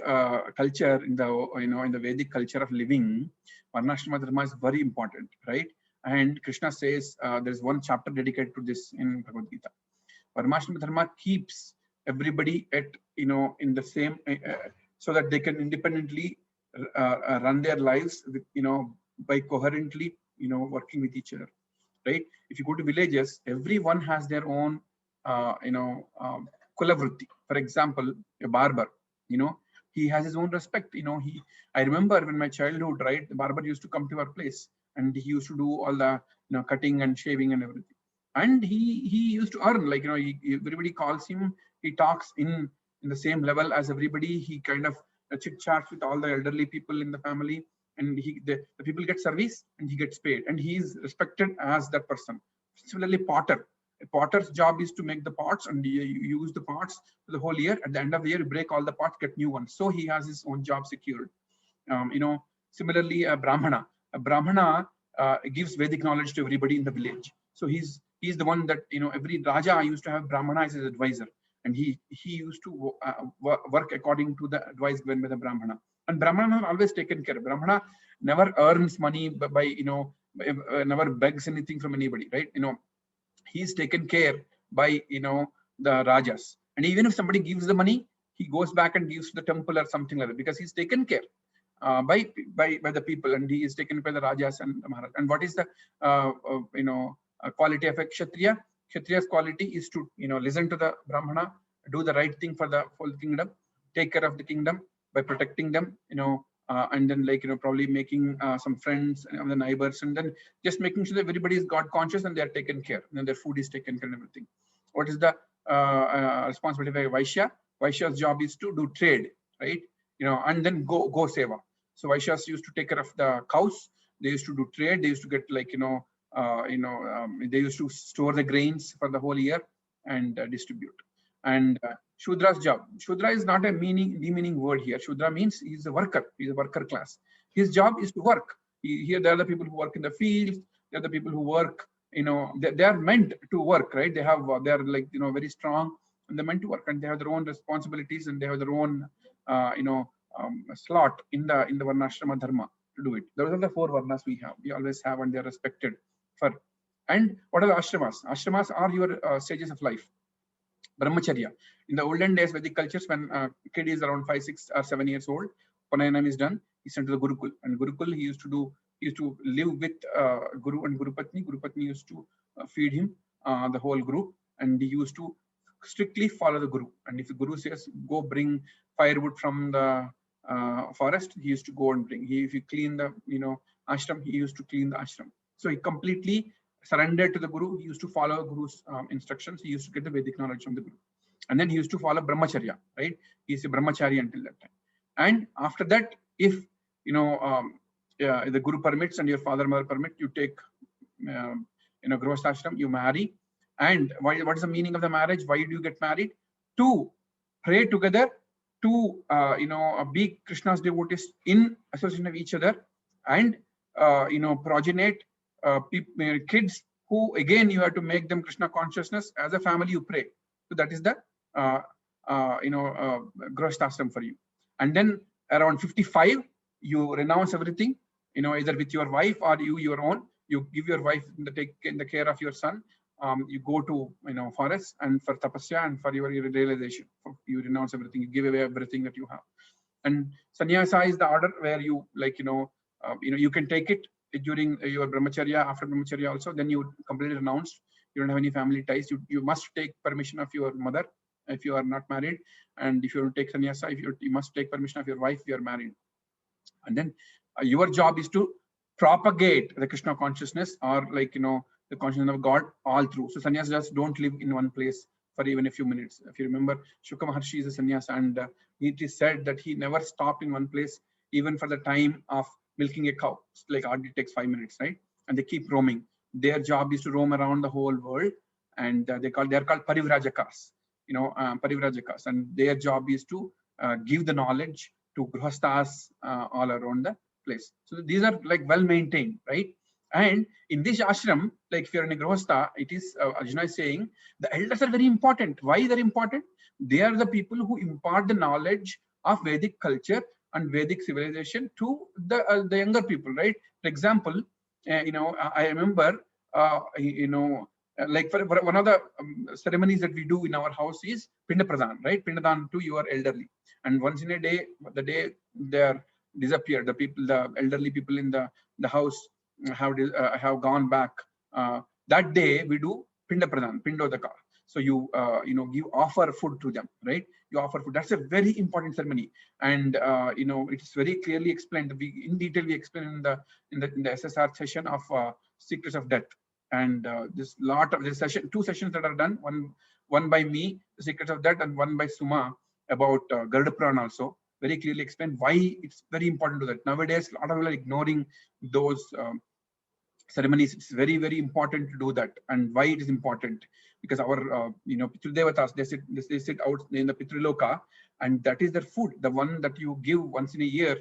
culture, in the Vedic culture of living, Varnashrama Dharma is very important, right? And Krishna says there is one chapter dedicated to this in Bhagavad Gita. Varnashrama Dharma keeps everybody at in the same, so that they can independently run their lives with by coherently working with each other, right? If you go to villages, everyone has their own kulavrutti. For example, a barber, he has his own respect. I remember when my childhood, right, the barber used to come to our place and he used to do all the cutting and shaving and everything, and he used to earn, like everybody calls him, he talks in the same level as everybody. He kind of chit chats with all the elderly people in the family, and the people get service and he gets paid, and he is respected as that person. Similarly, potter. A potter's job is to make the pots, and you use the pots for the whole year. At the end of the year, you break all the pots, get new ones. So he has his own job secured. Similarly, a brahmana. A brahmana gives Vedic knowledge to everybody in the village. So he's the one that, every Raja used to have brahmana as his advisor, and he used to work according to the advice given by the brahmana. And brahmana are always taken care of. Brahmana never earns money by never begs anything from anybody, right? He's taken care by the Rajas, and even if somebody gives the money, he goes back and gives to the temple or something like that, because he's taken care by the people, and he is taken by the Rajas and the Maharaj. And what is the quality of a Kshatriya? Kshatriya's quality is to listen to the Brahmana, do the right thing for the whole kingdom, take care of the kingdom by protecting them, and then probably making some friends and the neighbors, and then just making sure that everybody is God conscious and they are taken care, and their food is taken care and everything. What is the responsibility of a Vaishya? Vaishya's job is to do trade, right? And then go seva. So Vaishyas used to take care of the cows. They used to do trade. They used to get they used to store the grains for the whole year and distribute. And Shudra's job. Shudra is not a demeaning word here. Shudra means he's a worker. He's a worker class. His job is to work. Here, there are the people who work in the fields. There are the people who work. They are meant to work, right? They are very strong, and they're meant to work, and they have their own responsibilities, and they have their own slot in the Varnashrama dharma to do it. Those are the 4 varnas we have. We always have, and they are respected for. And what are the ashramas? Ashramas are your stages of life. Brahmacharya. In the olden days, Vedic cultures, when a kid is around 5, 6, or 7 years old, Panayanam is done, he's sent to the Gurukul. And Gurukul, he used to live with Guru and Guru Patni. Guru Patni used to feed him the whole group, and he used to strictly follow the Guru. And if the Guru says, go bring firewood from the forest, he used to go and bring. If you clean the ashram, he used to clean the ashram. So he completely surrendered to the Guru. He used to follow Guru's instructions. He used to get the Vedic knowledge from the Guru. And then he used to follow Brahmacharya, right? He's a Brahmachari until that time. And after that, if the Guru permits and your father mother permit, you take Grihastha ashram, you marry. And what is the meaning of the marriage? Why do you get married? To pray together, to be Krishna's devotees in association of each other, and progenate kids who, again, you have to make them Krishna consciousness. As a family, you pray. So that is the Grihastha ashram for you. And then around 55, you renounce everything, either with your wife or your own. You give your wife the care of your son. You go to forest and for tapasya and for your realization. You renounce everything. You give away everything that you have. And sannyasa is the order where you you can take it during your brahmacharya, after brahmacharya also. Then you completely renounced. You don't have any family ties. You must take permission of your mother if you are not married, and if you take sannyasa, you must take permission of your wife if you are married. And then your job is to propagate the Krishna consciousness, or the consciousness of God all through. So sannyasas don't live in one place for even a few minutes. If you remember, Shuka Maharshi is a sannyasa, and it is said that he never stopped in one place even for the time of milking a cow. Like hardly takes 5 minutes, right? And they keep roaming. Their job is to roam around the whole world, and they are called parivrajakas. Parivrajakas, and their job is to give the knowledge to grihasthas all around the place. So these are well maintained, right? And in this ashram, if you're in a grihastha, it is Arjuna is saying the elders are very important. Why they're important? They are the people who impart the knowledge of Vedic culture and Vedic civilization to the younger people, right? For example, I remember, for one of the ceremonies that we do in our house is Pinda Pradhan, right? Pindadan to your elderly. And once in a day, the day they are disappeared, the elderly people in the house have gone back. That day we do Pinda Pradhan, Pindodaka. So you offer food to them, right? You offer food. That's a very important ceremony, and it is very clearly explained. In detail we explain in the SSR session of Secrets of Death. And this session, 2 sessions that are done, one by me, the Secrets of Death, and one by Suma about Garuda Purana also. very clearly explained why it's very important to that. Nowadays, a lot of people are ignoring those ceremonies. It's very, very important to do that. And why it is important? Because our, Pitrudevatas, they sit out in the Pitruloka, and that is their food, the one that you give once in a year.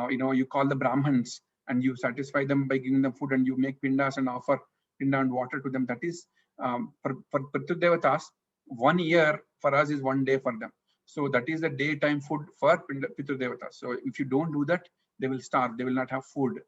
You call the Brahmins and you satisfy them by giving them food, and you make pindas and offer pinda and water to them. That is for Pitrudevatas, 1 year for us is 1 day for them. So that is the daytime food for Pitrudevatas. So if you don't do that, they will starve. They will not have food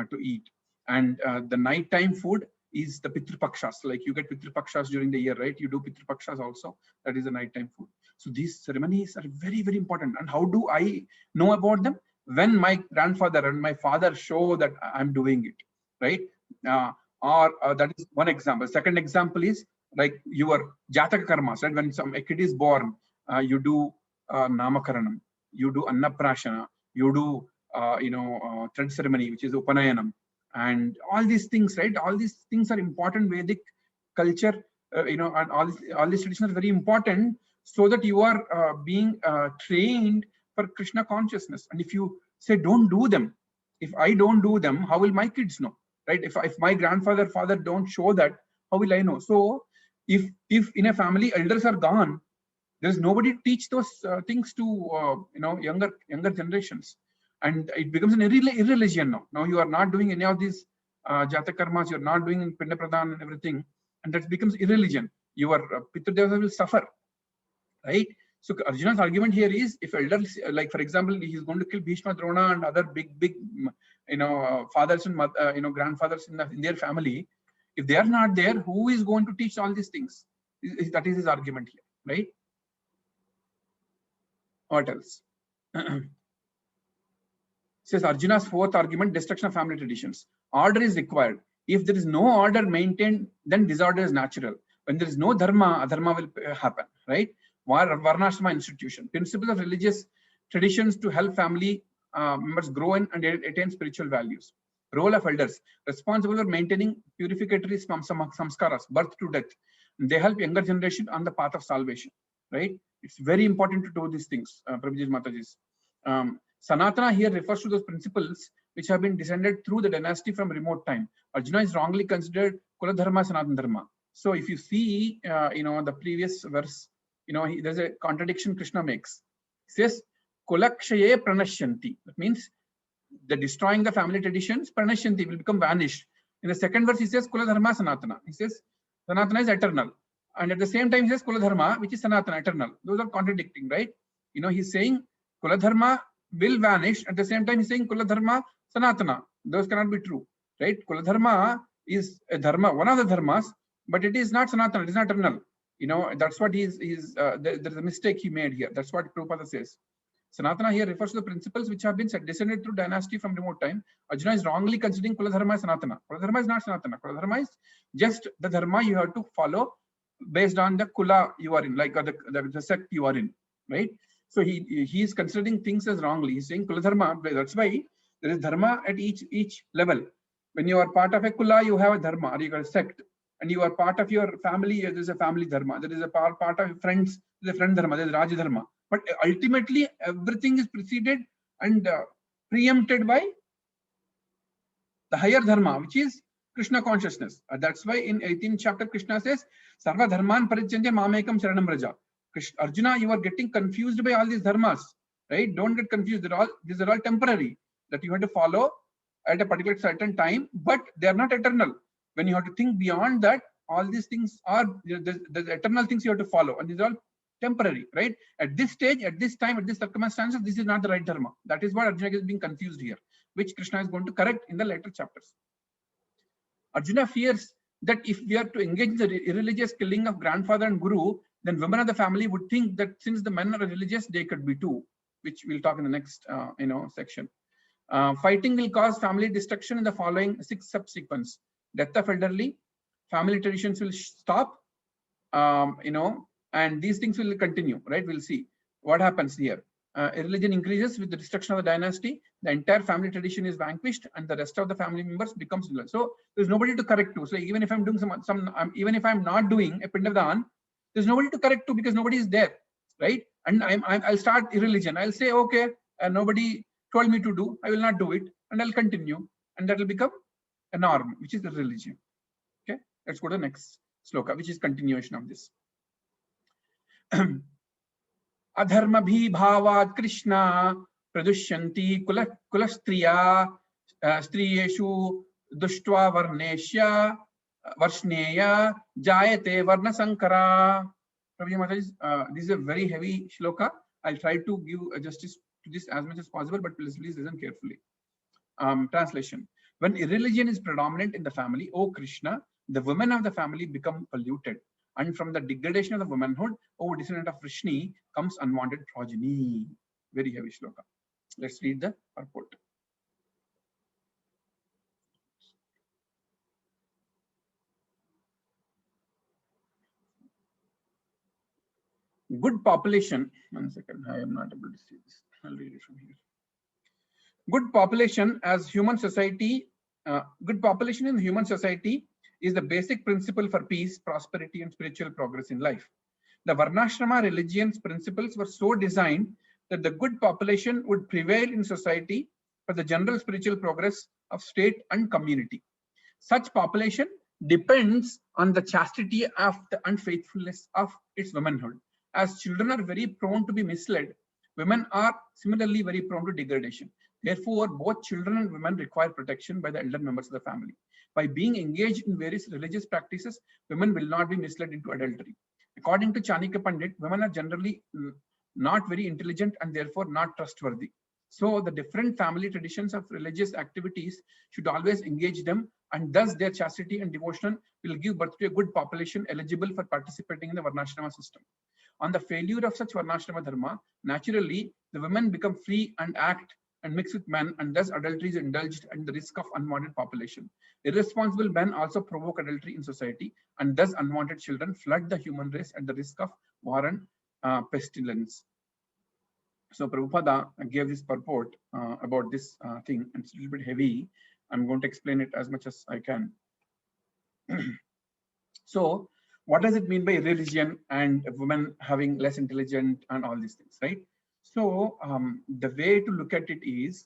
to eat. And the nighttime food is the Pitrupakshas. Like you get Pitrupakshas during the year, right? You do Pitrupakshas also. That is the nighttime food. So these ceremonies are very, very important. And how do I know about them? When my grandfather and my father show that I'm doing it, right? That is one example. Second example is like your Jataka karmas, right? When a kid is born, you do Namakaranam, you do Annaprashana, you do thread ceremony, which is Upanayanam, and all these things, right? All these things are important Vedic culture, and all these traditions are very important, so that you are being trained for Krishna consciousness. And if you say don't do them, if I don't do them, how will my kids know, right? If my grandfather, father don't show that, how will I know? So if in a family elders are gone, there is nobody to teach those things to younger generations, and it becomes an irreligion now. Now you are not doing any of these Jataka karmas, you are not doing Pinda Pradhan and everything, and that becomes irreligion. Your Pitrudevas will suffer, right? So Arjuna's argument here is, if elders, like for example, he is going to kill Bhishma, Drona, and other big fathers and grandfathers in their family, if they are not there, who is going to teach all these things? That is his argument here, right? What else? Says Arjuna's fourth argument, destruction of family traditions. Order is required. If there is no order maintained, then disorder is natural. When there is no dharma, adharma will happen, right? Varnashrama institution. Principles of religious traditions to help family members grow and attain spiritual values. Role of elders, responsible for maintaining purificatory samskaras, birth to death. They help younger generation on the path of salvation, right? It's very important to do these things, Prabhuji Matajis. Sanatana here refers to those principles which have been descended through the dynasty from remote time. Arjuna is wrongly considered Kula Dharma, Sanatana Dharma. So if you see, the previous verse, there's a contradiction Krishna makes. He says, Kulakshaye pranashyanti. That means the destroying the family traditions, pranashyanti, will become vanished. In the second verse, he says Kula Dharma Sanatana. He says Sanatana is eternal. And at the same time, he says Kula Dharma, which is Sanatana, eternal. Those are contradicting, right? He's saying Kula Dharma will vanish. At the same time, he's saying Kula Dharma Sanatana. Those cannot be true, right? Kula Dharma is a dharma, one of the dharmas, but it is not Sanatana, it is not eternal. That's what there's a mistake he made here. That's what Prabhupada says. Sanatana here refers to the principles which have been descended through dynasty from remote time. Arjuna is wrongly considering Kula Dharma as Sanatana. Kula Dharma is not Sanatana. Kula Dharma is just the dharma you have to follow based on the Kula you are in, like the sect you are in, right? So he is considering things as wrongly. He's saying Kula Dharma. That's why there is dharma at each level. When you are part of a Kula, you have a dharma, or you got a sect. And you are part of your family, there is a family dharma. There is a part of your friends, there is a friend dharma, there is Raja dharma. But ultimately, everything is preceded and preempted by the higher dharma, which is Krishna consciousness. That's why in 18th chapter, Krishna says, Sarva dharman parityantya mamekam sharanam raja. Arjuna, you are getting confused by all these dharmas, right? Don't get confused. These are all temporary, that you have to follow at a particular certain time, but they are not eternal. When you have to think beyond that, all these things are the eternal things you have to follow, and these are all temporary, right? At this stage, at this time, at this circumstances, this is not the right dharma. That is what Arjuna is being confused here, which Krishna is going to correct in the later chapters. Arjuna fears that if we are to engage in the irreligious killing of grandfather and guru, then women of the family would think that since the men are religious, they could be too, which we'll talk in the next section. Fighting will cause family destruction in the following 6 subsequence. Death of elderly, family traditions will stop, and these things will continue, right? We'll see what happens here. Religion increases with the destruction of the dynasty. The entire family tradition is vanquished, and the rest of the family members becomes religious. So there's nobody to correct to. So even if I'm doing even if I'm not doing a Pindavadan, there's nobody to correct to because nobody is there, right? And I'll start irreligion. I'll say, okay, and nobody told me to do, I will not do it, and I'll continue, and that will become a norm, which is the religion. Okay, let's go to the next sloka, which is continuation of this. Adharma bhi bhavad Krishna pradushyanti kulastriya striyeshu dushtva varneshya varshneya jayate varna sankara. This is a very heavy shloka. I'll try to give justice to this as much as possible, but please listen carefully. Translation. When irreligion is predominant in the family, O Krishna, the women of the family become polluted. And from the degradation of the womanhood, O descendant of Vrishni, comes unwanted progeny. Very heavy shloka. Let's read the purport. Good population. 1 second, I am not able to see this. I'll read it from here. Good population as human society. Good population in human society is the basic principle for peace, prosperity, and spiritual progress in life. The Varnashrama religion's principles were so designed that the good population would prevail in society for the general spiritual progress of state and community. Such population depends on the chastity of the unfaithfulness of its womanhood. As children are very prone to be misled, women are similarly very prone to degradation. Therefore, both children and women require protection by the elder members of the family. By being engaged in various religious practices, women will not be misled into adultery. According to Chanakya Pandit, women are generally not very intelligent and therefore not trustworthy. So the different family traditions of religious activities should always engage them, and thus their chastity and devotion will give birth to a good population eligible for participating in the Varnashrama system. On the failure of such Varnashrama dharma, naturally the women become free and act and mix with men, and thus adultery is indulged and the risk of unwanted population. Irresponsible men also provoke adultery in society, and thus unwanted children flood the human race at the risk of war and pestilence. So Prabhupada gave this purport about this thing, and it's a little bit heavy. I'm going to explain it as much as I can. So what does it mean by religion and women having less intelligent and all these things, right? So the way to look at it is,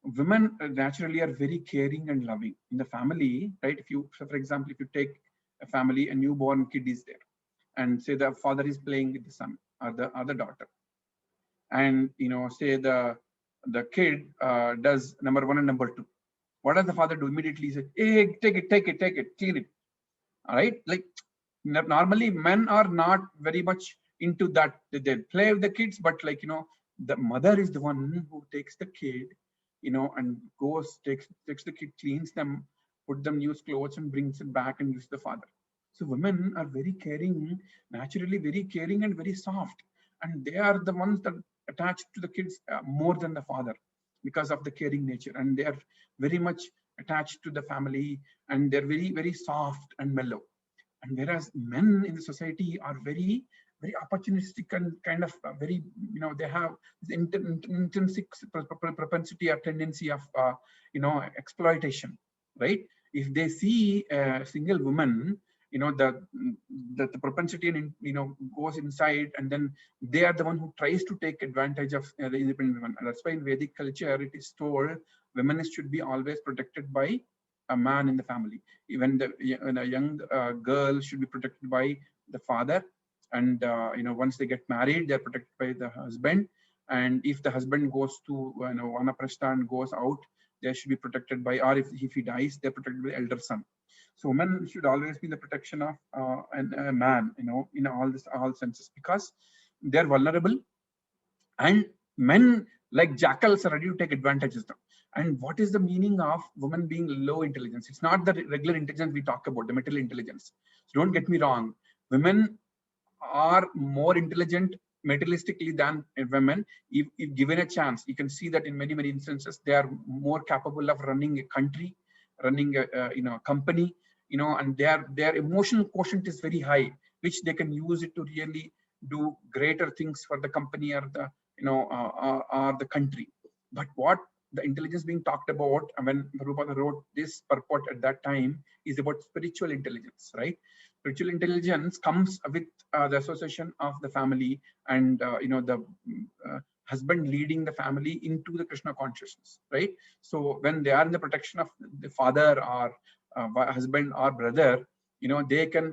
women naturally are very caring and loving in the family, right? If you, so for example, if you take a family, a newborn kid is there, and say the father is playing with the son or the other daughter, and say the kid does number 1 and number 2. What does the father do? Immediately say, hey, take it, clean it. All right, like normally men are not very much into that. They play with the kids, but the mother is the one who takes the kid, and goes, takes the kid, cleans them, put them new clothes, and brings it back and gives the father. So women are very caring, naturally very caring and very soft, and they are the ones that attach to the kids more than the father because of the caring nature, and they are very much attached to the family, and they're very, very soft and mellow. And whereas men in the society are very, very opportunistic and kind of very, they have this intrinsic propensity or tendency of, exploitation, right? If they see a single woman, the propensity and goes inside, and then they are the one who tries to take advantage of the independent women. And that's why in Vedic culture it is told women should be always protected by a man in the family. Even a young girl should be protected by the father, and once they get married, they're protected by the husband. And if the husband goes to vanaprastha and goes out, they should be protected by, or if he dies, they're protected by the elder son. So women should always be in the protection of a man, in all senses, because they're vulnerable, and men like jackals are ready to take advantage of them. And what is the meaning of women being low intelligence? It's not the regular intelligence we talk about, the material intelligence. So don't get me wrong. Women are more intelligent materialistically than women. If given a chance, you can see that in many, many instances, they are more capable of running a country, running a company, and their emotional quotient is very high, which they can use it to really do greater things for the company or the or the country. But what the intelligence being talked about when Prabhupada wrote this purport at that time is about spiritual intelligence, right? Spiritual intelligence comes with the association of the family and husband leading the family into the Krishna consciousness, right? So when they are in the protection of the father or husband or brother, they can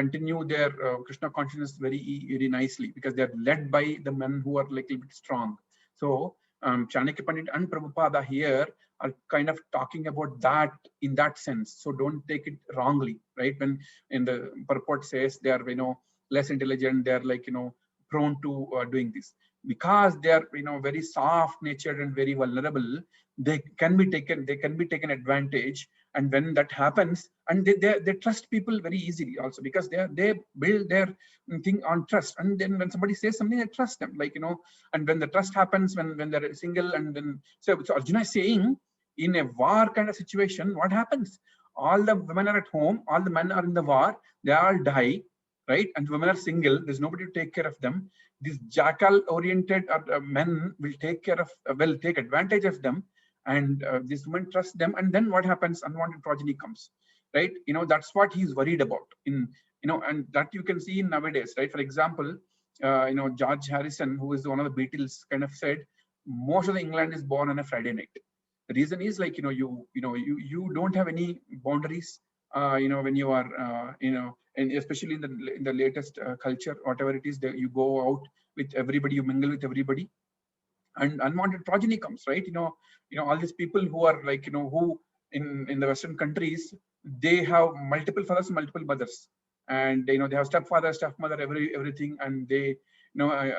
continue their Krishna consciousness very nicely, because they are led by the men who are like a little bit strong. So Chanakya Pandit and Prabhupada here are kind of talking about that in that sense. So don't take it wrongly, right? When in the purport says they are, less intelligent, they are like, prone to doing this, because they are, very soft natured and very vulnerable. They can be taken advantage. And when that happens, and they trust people very easily also, because they build their thing on trust. And then when somebody says something, they trust them, like, and when the trust happens, when they're single, and then so Arjuna is saying, in a war kind of situation, what happens? All the women are at home, all the men are in the war, they all die, right? And women are single, there's nobody to take care of them. These jackal oriented men will take advantage of them, and these women trust them. And then what happens? Unwanted progeny comes, right? That's what he's worried about and that you can see in nowadays, right? For example, George Harrison, who is one of the Beatles, kind of said most of the England is born on a Friday night. The reason is, like, you don't have any boundaries, when you are, and especially in the latest culture, whatever it is, that you go out with everybody, you mingle with everybody, and unwanted progeny comes, right? All these people who are like, who in the Western countries, they have multiple fathers, multiple mothers, and they have stepfather, stepmother, everything, and they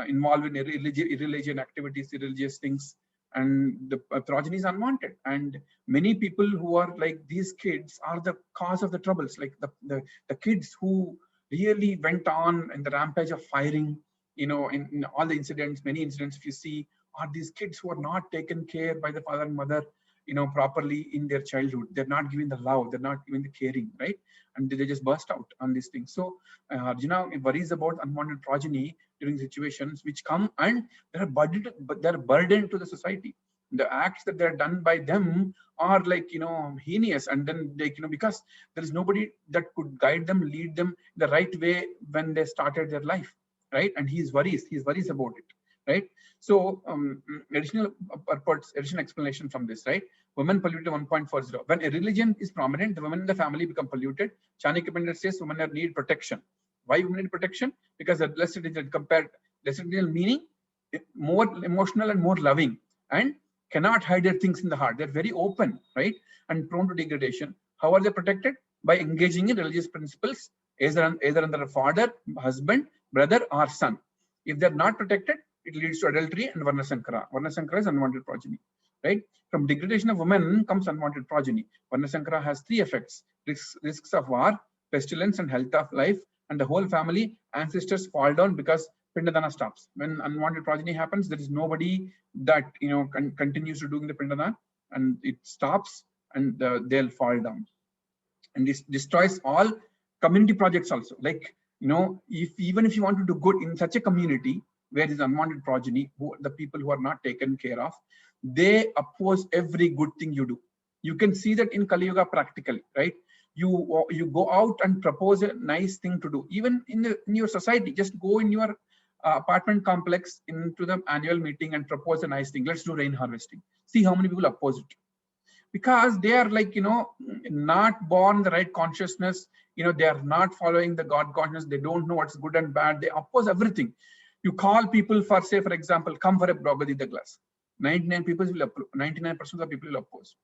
involved in irreligious activities, religious things, and the progeny is unwanted. And many people who are like these kids are the cause of the troubles, like the kids who really went on in the rampage of firing, in all the incidents, many incidents, if you see, are these kids who are not taken care by the father and mother, properly in their childhood. They're not given the love, they're not given the caring, right? And they just burst out on these things. So Arjuna worries about unwanted progeny during situations which come, and they're burdened to the society. The acts that they're done by them are like, heinous. And then they, because there is nobody that could guide them, lead them the right way when they started their life, right? And he worries about it, right? So additional explanation from this, right? Women polluted 1.40. When a religion is prominent, the women in the family become polluted. Chanakya Pandit says women need protection. Why women need protection? Because the less intelligent compared, less intelligent meaning more emotional and more loving, and cannot hide their things in the heart. They're very open, right? And prone to degradation. How are they protected? By engaging in religious principles, either under a father, husband, brother, or son. If they're not protected, it leads to adultery and Varnasankara. Varnasankara is unwanted progeny, right? From degradation of women comes unwanted progeny. Varnasankara has three effects: risks of war, pestilence, and health of life, and the whole family ancestors fall down because Pindadana stops. When unwanted progeny happens, there is nobody that continues to doing the Pindadana, and it stops, and they'll fall down. And this destroys all community projects also. Like, even if you want to do good in such a community where there's unwanted progeny, the people who are not taken care of, they oppose every good thing you do. You can see that in Kali Yuga practically, right? You go out and propose a nice thing to do, even in your society. Just go in your apartment complex into the annual meeting and propose a nice thing. Let's do rain harvesting. See how many people oppose it, because they are like, not born the right consciousness. They are not following the God consciousness. They don't know what's good and bad. They oppose everything. You call people for, say, for example, come for a Bhagavad Gita class. 99% of the people will oppose.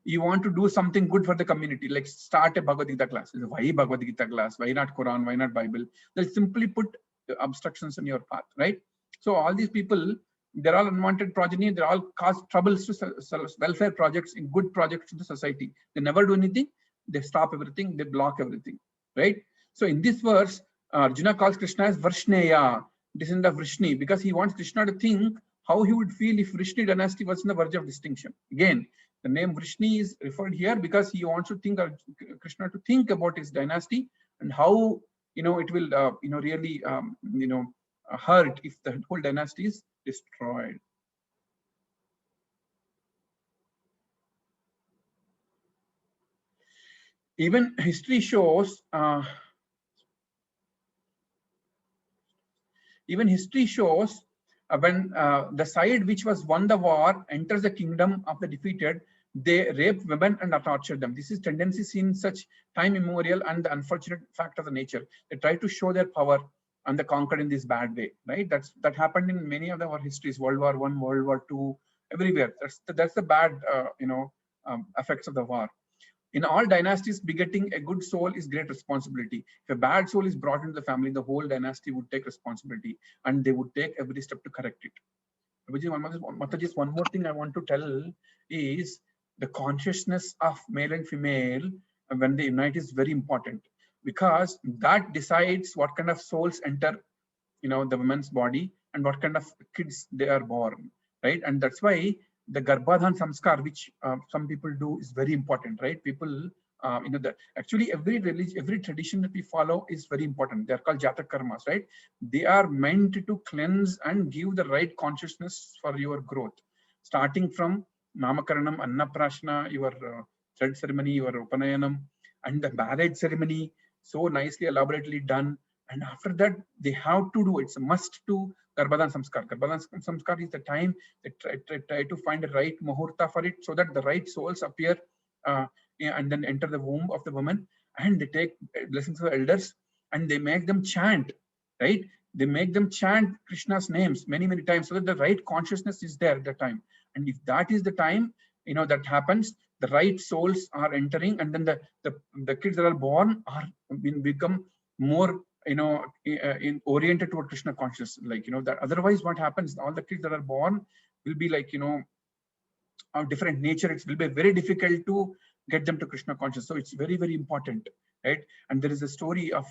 You want to do something good for the community, like start a Bhagavad Gita class. Why Bhagavad Gita class? Why not Quran? Why not Bible? They'll simply put obstructions in your path, right? So all these people, they're all unwanted progeny. They're all cause troubles to welfare projects, in good projects to the society. They never do anything. They stop everything. They block everything, right? So in this verse, Arjuna calls Krishna as Vrishneya, descendant of Vrishni, because he wants Krishna to think how he would feel if Vrishni dynasty was on the verge of distinction. Again, the name Vrishni is referred here because he wants to think of Krishna to think about his dynasty and how it will really hurt if the whole dynasty is destroyed. Even history shows when the side which was won the war enters the kingdom of the defeated, they rape women and torture them. This is tendency seen such time immemorial and the unfortunate fact of the nature. They try to show their power and they conquered in this bad way, right? That happened in many of our histories, World War I, World War II, everywhere. That's the bad, effects of the war. In all dynasties, begetting a good soul is great responsibility. If a bad soul is brought into the family, the whole dynasty would take responsibility and they would take every step to correct it. Mataji, one more thing I want to tell is the consciousness of male and female when they unite is very important, because that decides what kind of souls enter, the woman's body and what kind of kids they are born, right? And that's why the Garbhadhan Samskar, which some people do, is very important, right? People, actually every religion, every tradition that we follow is very important. They are called Jatak Karmas, right? They are meant to cleanse and give the right consciousness for your growth, starting from Namakaranam, Annaprashna, your thread ceremony, your Upanayanam, and the marriage ceremony, so nicely elaborately done. And after that, they have to do, it's a must to Garbhadhan Samskar. Garbhadhan Samskar is the time they try to find the right muhurta for it, so that the right souls appear and then enter the womb of the woman, and they take blessings of the elders and they make them chant, right? They make them chant Krishna's names many, many times, so that the right consciousness is there at that time. And if that is the time, that happens, the right souls are entering, and then the kids that are born are become more, oriented toward Krishna consciousness, that. Otherwise, what happens? All the kids that are born will be like, of different nature. It will be very difficult to get them to Krishna consciousness. So it's very, very important, right? And there is a story of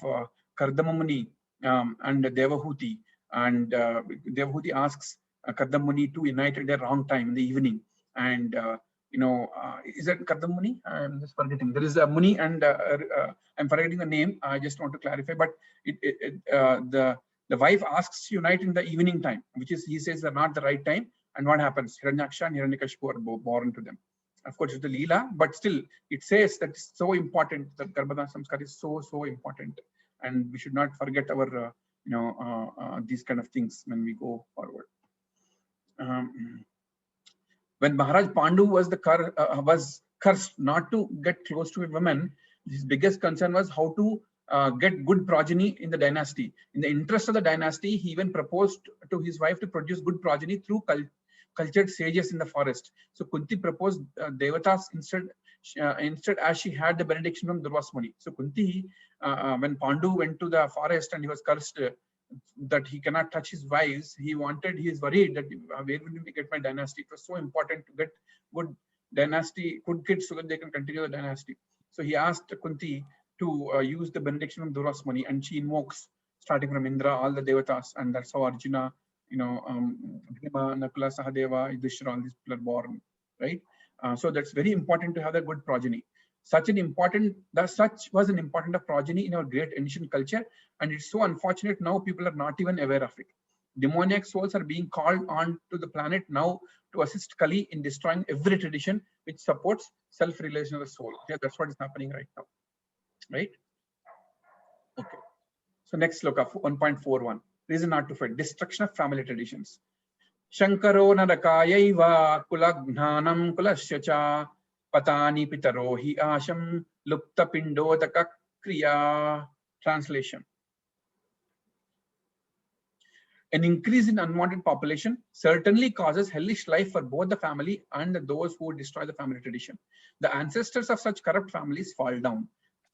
Kardama Muni and Devahuti, and Devahuti asks Kardama Muni to unite at the wrong time in the evening, and is that Kardama Muni? I'm just forgetting. There is a Muni, and I'm forgetting the name. I just want to clarify. But the wife asks to unite in the evening time, which is, he says, are not the right time. And what happens? Hiranyaksha and Hiranyakashipu are born to them. Of course, it's the Leela, but still, it says that it's so important. That Garbhadhan Samskar is so important, and we should not forget our these kind of things when we go forward. When Maharaj Pandu was cursed not to get close to a woman, his biggest concern was how to get good progeny in the dynasty. In the interest of the dynasty, he even proposed to his wife to produce good progeny through cultured sages in the forest. So Kunti proposed Devatas instead, as she had the benediction from Durvas Muni. So Kunti, when Pandu went to the forest and he was cursed that he cannot touch his wives, he is worried that where will we get my dynasty? It was so important to get good dynasty, good kids, so that they can continue the dynasty. So he asked Kunti to use the benediction from Durvas Muni, and she invokes, starting from Indra, all the Devatas, and that's how Arjuna, Bhima, Nakula, Sahadeva, Yudhishthira, all these people are born, right? So that's very important to have that good progeny. Such was an important progeny in our great ancient culture, and it's so unfortunate now people are not even aware of it. Demoniac souls are being called on to the planet now to assist Kali in destroying every tradition which supports self-realization of the soul. Yeah, that's what is happening right now, right? Okay. So next sloka, 1.41. Reason not to fight: destruction of family traditions. Shankaro narakayaiva kulagnanam kulasyacha patani pitaro hi asham lupta pindodaka kriya. Translation: an increase in unwanted population certainly causes hellish life for both the family and those who destroy the family tradition. The ancestors of such corrupt families fall down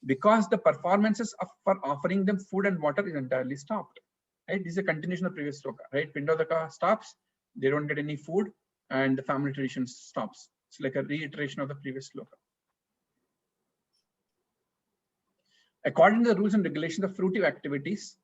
because the performances for offering them food and water is entirely stopped. Right? This is a continuation of the previous sloka. Right? Pindodaka stops, they don't get any food, and the family tradition stops. It's like a reiteration of the previous sloka. According to the rules and regulations of fruitive activities,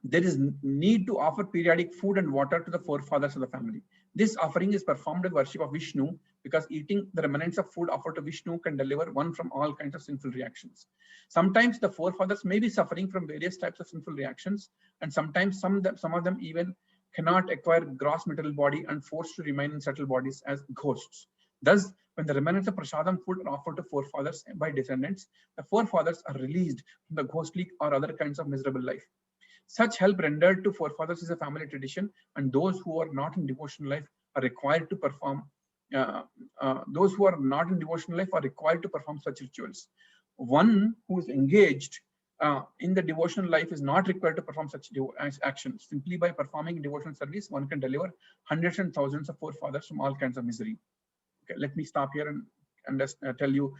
there is need to offer periodic food and water to the forefathers of the family. This offering is performed with worship of Vishnu, because eating the remnants of food offered to Vishnu can deliver one from all kinds of sinful reactions. Sometimes the forefathers may be suffering from various types of sinful reactions, and sometimes some of them even cannot acquire gross material body and forced to remain in subtle bodies as ghosts. Thus, when the remnants of prasadam food are offered to forefathers by descendants, the forefathers are released from the ghostly or other kinds of miserable life. Such help rendered to forefathers is a family tradition, and those who are not in devotional life are required to perform. Those who are not in devotional life are required to perform such rituals. One who is engaged in the devotional life is not required to perform such actions. Simply by performing devotional service, one can deliver hundreds and thousands of forefathers from all kinds of misery. Okay, let me stop here and just tell you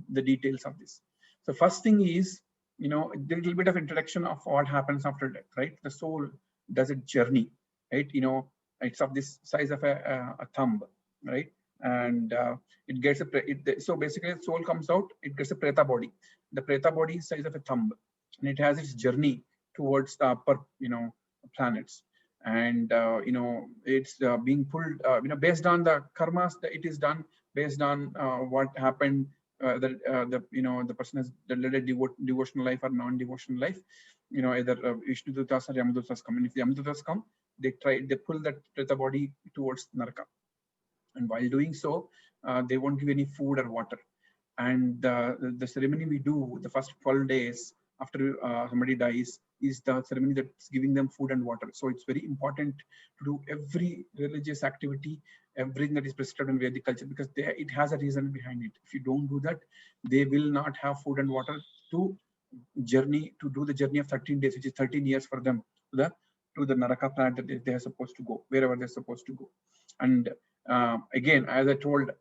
the details of this. So first thing is, a little bit of introduction of what happens after death, right? The soul does a journey, right? It's of this size of a thumb, right? And it gets so basically the soul comes out, it gets a preta body. The preta body is size of a thumb, and it has its journey towards the upper, planets. And it's being pulled, based on the karmas that it is done, based on what happened, the person has led a devotional life or non-devotional life. Either Vishnu Dutas or Yamadutas come. And if the Yamadutas come, they pull that preta body towards Naraka. And while doing so, they won't give any food or water. And the ceremony we do the first 12 days after somebody dies is the ceremony that's giving them food and water. So it's very important to do every religious activity, everything that is prescribed in Vedic culture, because it has a reason behind it. If you don't do that, they will not have food and water to do the journey of 13 days, which is 13 years for them to the Naraka planet that they are supposed to go, wherever they're supposed to go. And again, as I told,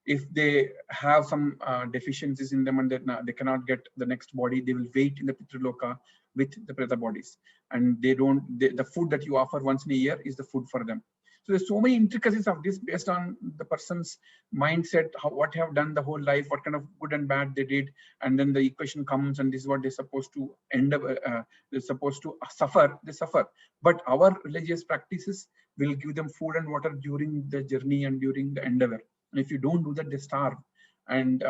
if they have some deficiencies in them and they cannot get the next body, they will wait in the Pitraloka with the Preta bodies. And the food that you offer once in a year is the food for them. So there's so many intricacies of this based on the person's mindset, what they have done the whole life, what kind of good and bad they did. And then the equation comes and this is what they're supposed to end up, they're supposed to suffer, they suffer. But our religious practices will give them food and water during the journey and during the endeavor. And if you don't do that, they starve, and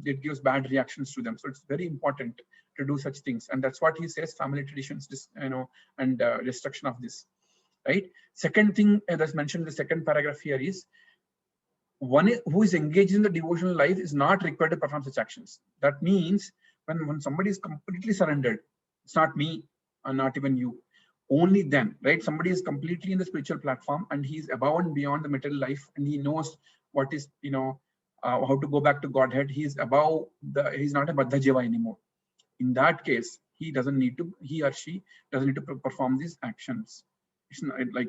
it gives bad reactions to them. So it's very important to do such things, and that's what he says: family traditions, and destruction of this. Right. Second thing that's mentioned in the second paragraph here is one who is engaged in the devotional life is not required to perform such actions. That means when somebody is completely surrendered, it's not me and not even you. Only then, right? Somebody is completely in the spiritual platform and he's above and beyond the material life, and he knows what is, how to go back to Godhead. He's above he's not a Baddha Jiva anymore. In that case, he or she doesn't need to perform these actions. It's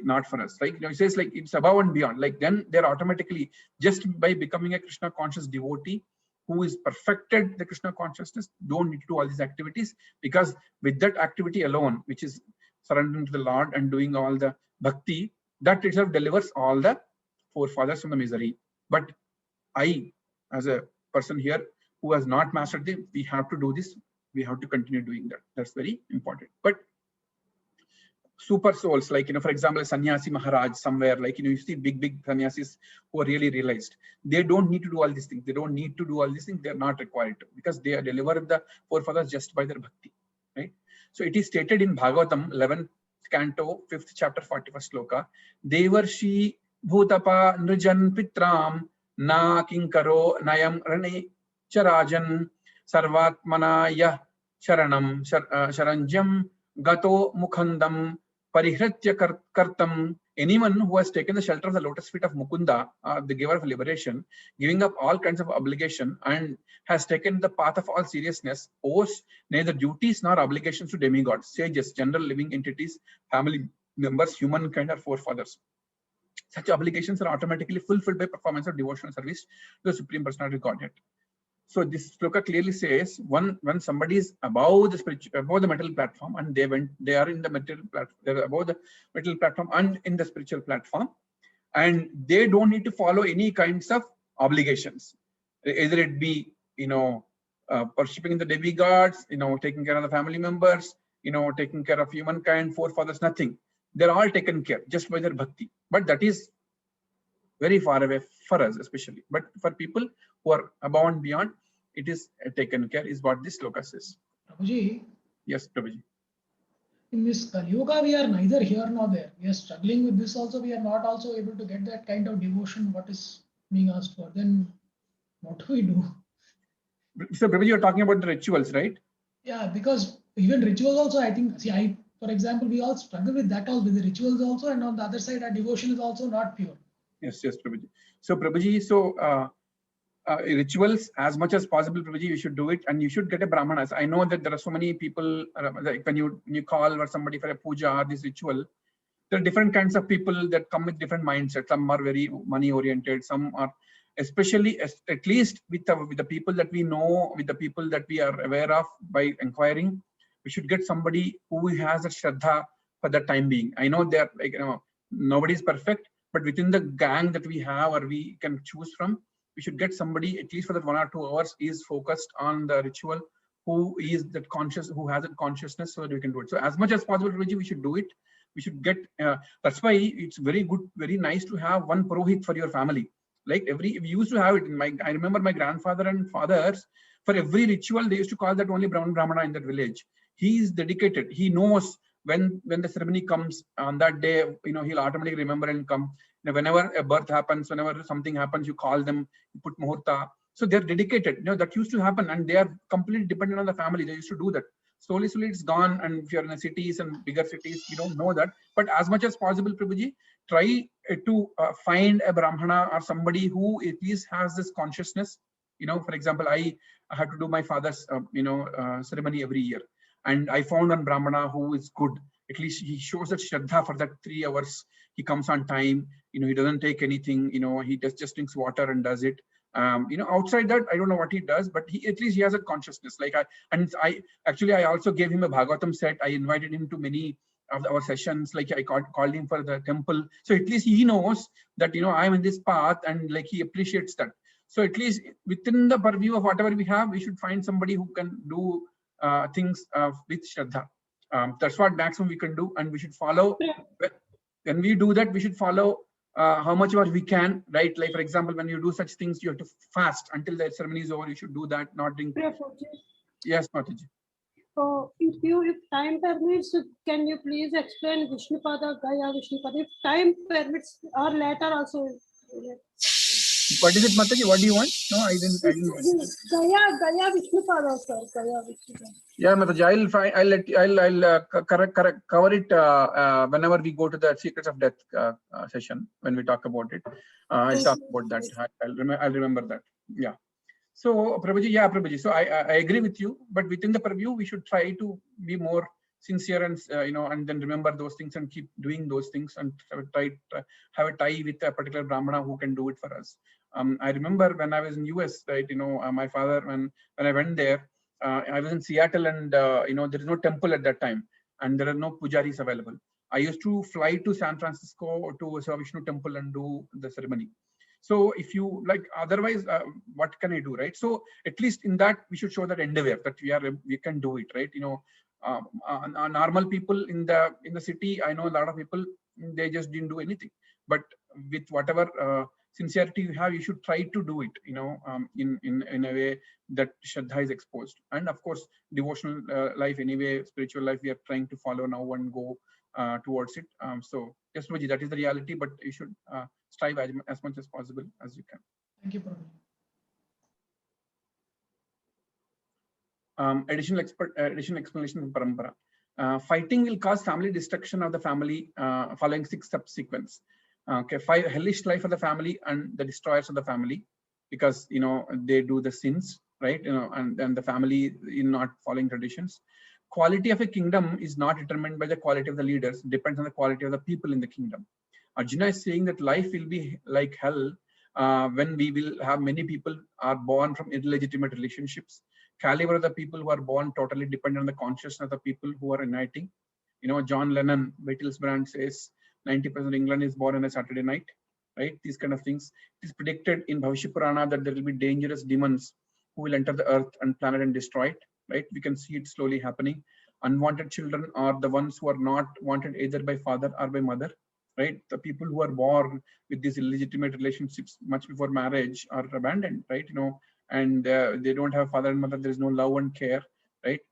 not for us. Like, it says like it's above and beyond. Like then they're automatically, just by becoming a Krishna conscious devotee who is perfected the Krishna consciousness, don't need to do all these activities, because with that activity alone, which is surrendering to the Lord and doing all the bhakti, that itself delivers all the forefathers from the misery. But I, as a person here who has not mastered it, we have to do this. We have to continue doing that. That's very important. But super souls, like, for example, Sannyasi Maharaj somewhere, like, you see big sannyasis who are really realized. They don't need to do all these things. They don't need to do all these things. They're not required to, because they are delivered the forefathers just by their bhakti, right? So it is stated in Bhagavatam, 11th canto, 5th chapter, 41st sloka, Devarshi Bhutapa Nrijan Pitram Na Kinkaro Nayam Rane Charajan Sarvatmana Yah Sharanam Sharanjam Gato Mukhandam Parihratya Kartam. Anyone who has taken the shelter of the lotus feet of Mukunda, the giver of liberation, giving up all kinds of obligation, and has taken the path of all seriousness, owes neither duties nor obligations to demigods, sages, general living entities, family members, humankind, or forefathers. Such obligations are automatically fulfilled by performance of devotional service to the Supreme Personality of Godhead. So this sloka clearly says, when somebody is above the material platform, and they are in the material platform, they're above the material platform and in the spiritual platform, and they don't need to follow any kinds of obligations. Either it be, worshipping the demigods, taking care of the family members, taking care of humankind, forefathers, nothing. They're all taken care just by their bhakti. But that is very far away for us, especially. But for people who are above and beyond, it is taken care, is what this sloka says. Prabhuji, Yes, Prabhuji. in this Kali Yuga, we are neither here nor there. We are struggling with this also. We are not also able to get that kind of devotion what is being asked for. Then what do we do? So, Prabhuji, you're talking about the rituals, right? Yeah, because even rituals also, I think, see, I For example, we all struggle with that all with the rituals also, and on the other side, our devotion is also not pure. Yes, Prabhuji. So Prabhuji, rituals as much as possible, Prabhuji, you should do it, and you should get a brahmanas. I know that there are so many people, like when you call or somebody for a puja or this ritual, there are different kinds of people that come with different mindsets. Some are very money oriented, some are, especially at least with the people that we know, with the people that we are aware of by inquiring, we should get somebody who has a shraddha for the time being. I know they're like, nobody is perfect, but within the gang that we have or we can choose from, we should get somebody at least for that 1 or 2 hours is focused on the ritual, who is that conscious, who has that consciousness, so that we can do it. So as much as possible, we should do it. We should get, that's why it's very good, very nice to have one Purohit for your family. Like we used to have it in I remember my grandfather and fathers, for every ritual, they used to call that only Brahmana in that village. He is dedicated. He knows when the ceremony comes on that day, he'll automatically remember and come. Whenever a birth happens, whenever something happens, you call them, you put muhurta. So they're dedicated. That used to happen, and they are completely dependent on the family. They used to do that. Slowly, it's gone. And if you're in the cities and bigger cities, you don't know that. But as much as possible, Prabhuji, try to find a Brahmana or somebody who at least has this consciousness. For example, I had to do my father's, ceremony every year. And I found one Brahmana who is good. At least he shows that shraddha for that 3 hours. He comes on time. He doesn't take anything. He just drinks water and does it. Outside that, I don't know what he does, but at least he has a consciousness. I also gave him a Bhagavatam set. I invited him to many of our sessions. Like I called him for the temple. So at least he knows that, I'm in this path, and like he appreciates that. So at least within the purview of whatever we have, we should find somebody who can do things with Shraddha. That's what maximum we can do, and we should follow. When we do that, we should follow how much we can, right? Like for example, when you do such things, you have to fast until the ceremony is over. You should do that, not drink. Yes, Mataji. So if time permits, can you please explain Vishnupada, Gaya Vishnupada? If time permits, or later also. What is it, Mataji? What do you want? No, I didn't. Gaya Vishnupada, sir. Gaya Vishnupada. Yeah, Mataji, I'll cover it whenever we go to the Secrets of Death session, when we talk about it. I'll talk about that. I'll remember that. Yeah. So Prabhuji, so I agree with you, but within the purview, we should try to be more sincere and and then remember those things and keep doing those things, and have a tie with a particular Brahmana who can do it for us. I remember when I was in US, right? My father, when I went there, I was in Seattle, and there is no temple at that time, and there are no pujaris available. I used to fly to San Francisco to Vishnu temple and do the ceremony. So if you like, otherwise, what can I do, right? So at least in that, we should show that endeavor that we can do it, right? Normal people in the city, I know a lot of people, they just didn't do anything. But with whatever sincerity you have, you should try to do it, in a way that Shraddha is exposed. And of course, devotional life anyway, spiritual life, we are trying to follow now and go towards it. So yes, Prabhuji, that is the reality, but you should strive as much as possible as you can. Thank you, Prabhuji. Additional explanation from Parampara. Fighting will cause family destruction of the family following 6 subsequence. Okay, 5 hellish life of the family and the destroyers of the family, because they do the sins, right? And the family in not following traditions. Quality of a kingdom is not determined by the quality of the leaders, it depends on the quality of the people in the kingdom. Arjuna is saying that life will be like hell when we will have many people are born from illegitimate relationships. Caliber of the people who are born totally dependent on the consciousness of the people who are uniting. John Lennon, Beatles says 90% of England is born on a Saturday night, right? These kind of things. It is predicted in Bhavishya Purana that there will be dangerous demons who will enter the earth and planet and destroy it, right? We can see it slowly happening. Unwanted children are the ones who are not wanted either by father or by mother, right? The people who are born with these illegitimate relationships much before marriage are abandoned, right? And they don't have father and mother. There is no love and care, right?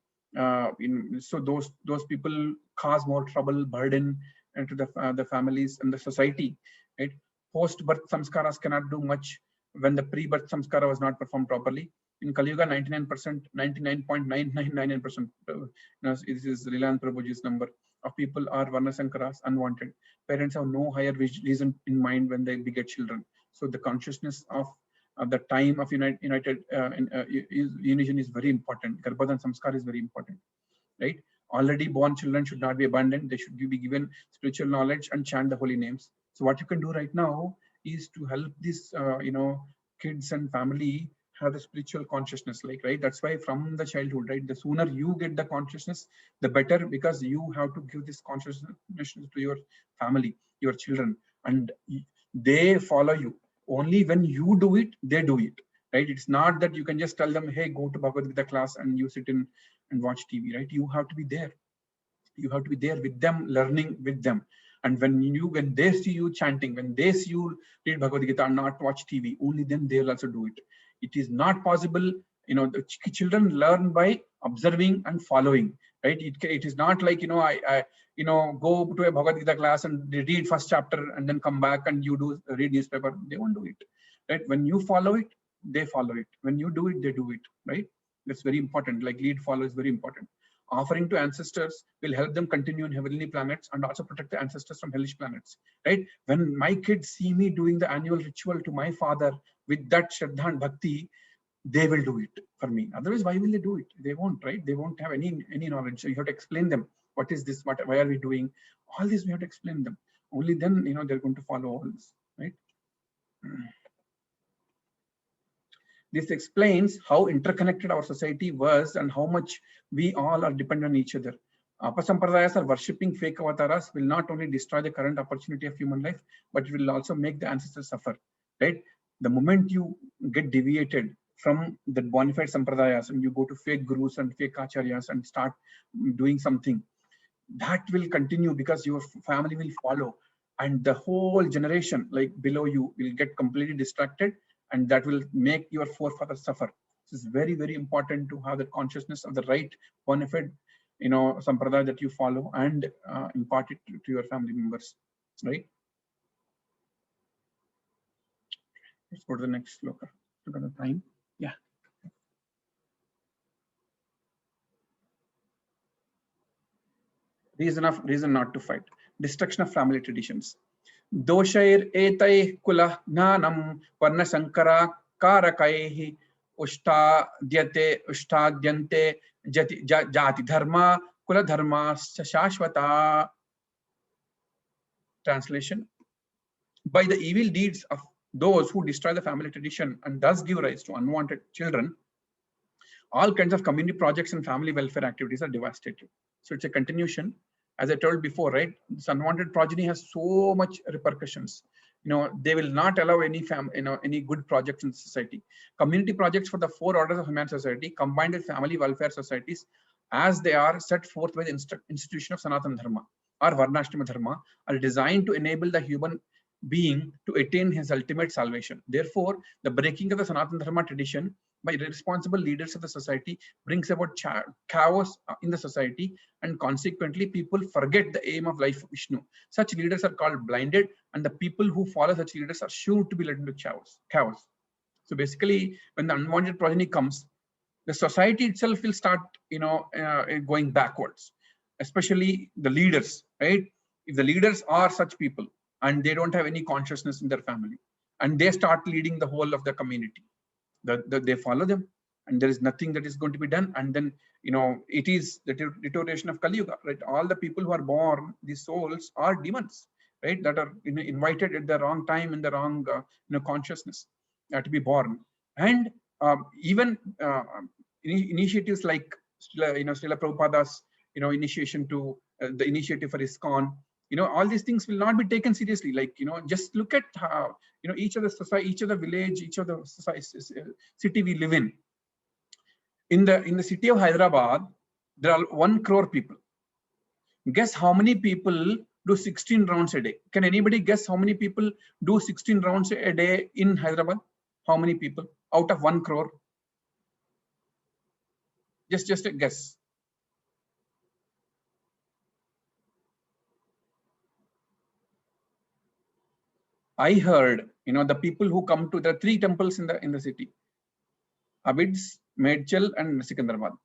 So those people cause more trouble, burden into the families and the society, right? Post-birth samskaras cannot do much when the pre-birth samskara was not performed properly. In Kali Yuga, 99.9999%, this is Leelanand Prabhuji's number. of people are Varnasankaras, unwanted. Parents have no higher reason in mind when they beget children. So the consciousness of the time of union is very important. Garbhadan Samskar is very important, right? Already born children should not be abandoned. They should be given spiritual knowledge and chant the holy names. So what you can do right now is to help this, kids and family have the spiritual consciousness, like, right? That's why from the childhood, right? The sooner you get the consciousness, the better, because you have to give this consciousness to your family, your children, and they follow you. Only when you do it, they do it, right? It's not that you can just tell them, hey, go to Bhagavad Gita class and you sit in and watch TV, right? You have to be there. You have to be there with them, learning with them. And when they see you chanting, when they see you read Bhagavad Gita and not watch TV, only then they will also do it. It is not possible, the children learn by observing and following, right? It is not like, I go to a Bhagavad Gita class and they read first chapter and then come back and you read newspaper. They won't do it, right? When you follow it, they follow it. When you do it, they do it, right? That's very important. Like lead follow is very important. Offering to ancestors will help them continue in heavenly planets and also protect the ancestors from hellish planets, right? When my kids see me doing the annual ritual to my father with that Shraddha and Bhakti, they will do it for me. Otherwise, why will they do it? They won't, right? They won't have any knowledge. So you have to explain them. What is this? Why are we doing? All this we have to explain them. Only then, they're going to follow all this, right? This explains how interconnected our society was and how much we all are dependent on each other. Apasampradayas are worshipping fake avatars will not only destroy the current opportunity of human life, but it will also make the ancestors suffer, right? The moment you get deviated from the bona fide sampradayas and you go to fake gurus and fake acharyas and start doing something, that will continue because your family will follow, and the whole generation like below you will get completely distracted, and that will make your forefathers suffer. This is very, very important to have the consciousness of the right bona fide, sampradaya that you follow and impart it to your family members, right? Let's go to the next sloka. Look at the time. Yeah. Reason not to fight. Destruction of family traditions. Doshair etai kula gnanam varna sankara karakaihi ushtaadyante jati dharma kula dharma shashvata. Translation: by the evil deeds of those who destroy the family tradition and thus give rise to unwanted children, all kinds of community projects and family welfare activities are devastated. So it's a continuation. As I told before, right? This unwanted progeny has so much repercussions. They will not allow any any good projects in society. Community projects for the 4 orders of human society, combined with family welfare societies, as they are set forth by the institution of Sanatana Dharma or Varnashrama Dharma, are designed to enable the human being to attain his ultimate salvation. Therefore, the breaking of the Sanatana Dharma tradition by irresponsible leaders of the society brings about chaos in the society, and consequently people forget the aim of life of Vishnu. Such leaders are called blinded, and the people who follow such leaders are sure to be led into chaos. So basically, when the unwanted progeny comes, the society itself will start going backwards, especially the leaders, right? If the leaders are such people and they don't have any consciousness in their family, and they start leading the whole of the community, they follow them, and there is nothing that is going to be done. And then it is the deterioration of Kali Yuga, right? All the people who are born, these souls are demons, right? That are invited at the wrong time in the wrong consciousness to be born. And even initiatives like Srila Prabhupada's initiation to the initiative for ISKCON, all these things will not be taken seriously. Like, just look at how, each of the society, each of the village, each of the city we live in. In the city of Hyderabad, there are 1 crore people. Guess how many people do 16 rounds a day? Can anybody guess how many people do 16 rounds a day in Hyderabad? How many people out of 1 crore? Just a guess. I heard, the people who come to the 3 temples in the city: Abids, Medchal, and Sikandrabad.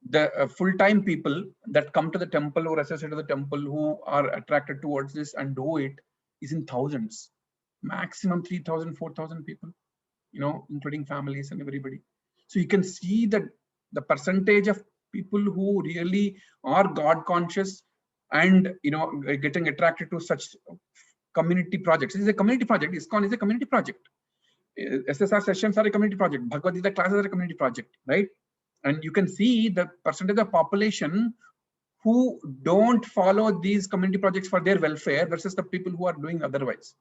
the full-time people that come to the temple or associated to the temple who are attracted towards this and do it is in thousands, maximum 3,000, 4,000 people, you know, including families and everybody. So you can see that the percentage of people who really are God conscious and, you know, getting attracted to such community projects. This is a community project. ISKCON is a community project. SSR sessions are a community project. Bhagavad Gita classes are a community project, right? And you can see the percentage of population who don't follow these community projects for their welfare versus the people who are doing otherwise,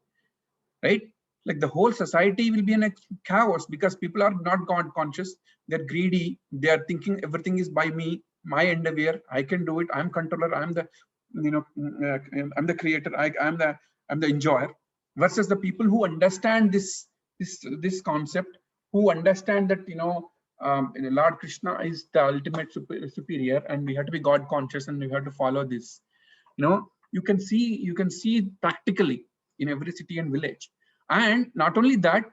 right? Like the whole society will be in a chaos because people are not God conscious. They're greedy. They are thinking everything is by me, my endeavor. I can do it. I'm controller. I'm the, you know, I'm the creator. I'm the enjoyer. Versus the people who understand this concept, who understand that, you know, Lord Krishna is the ultimate superior, and we have to be God conscious, and we have to follow this. You know, you can see practically in every city and village. And not only that,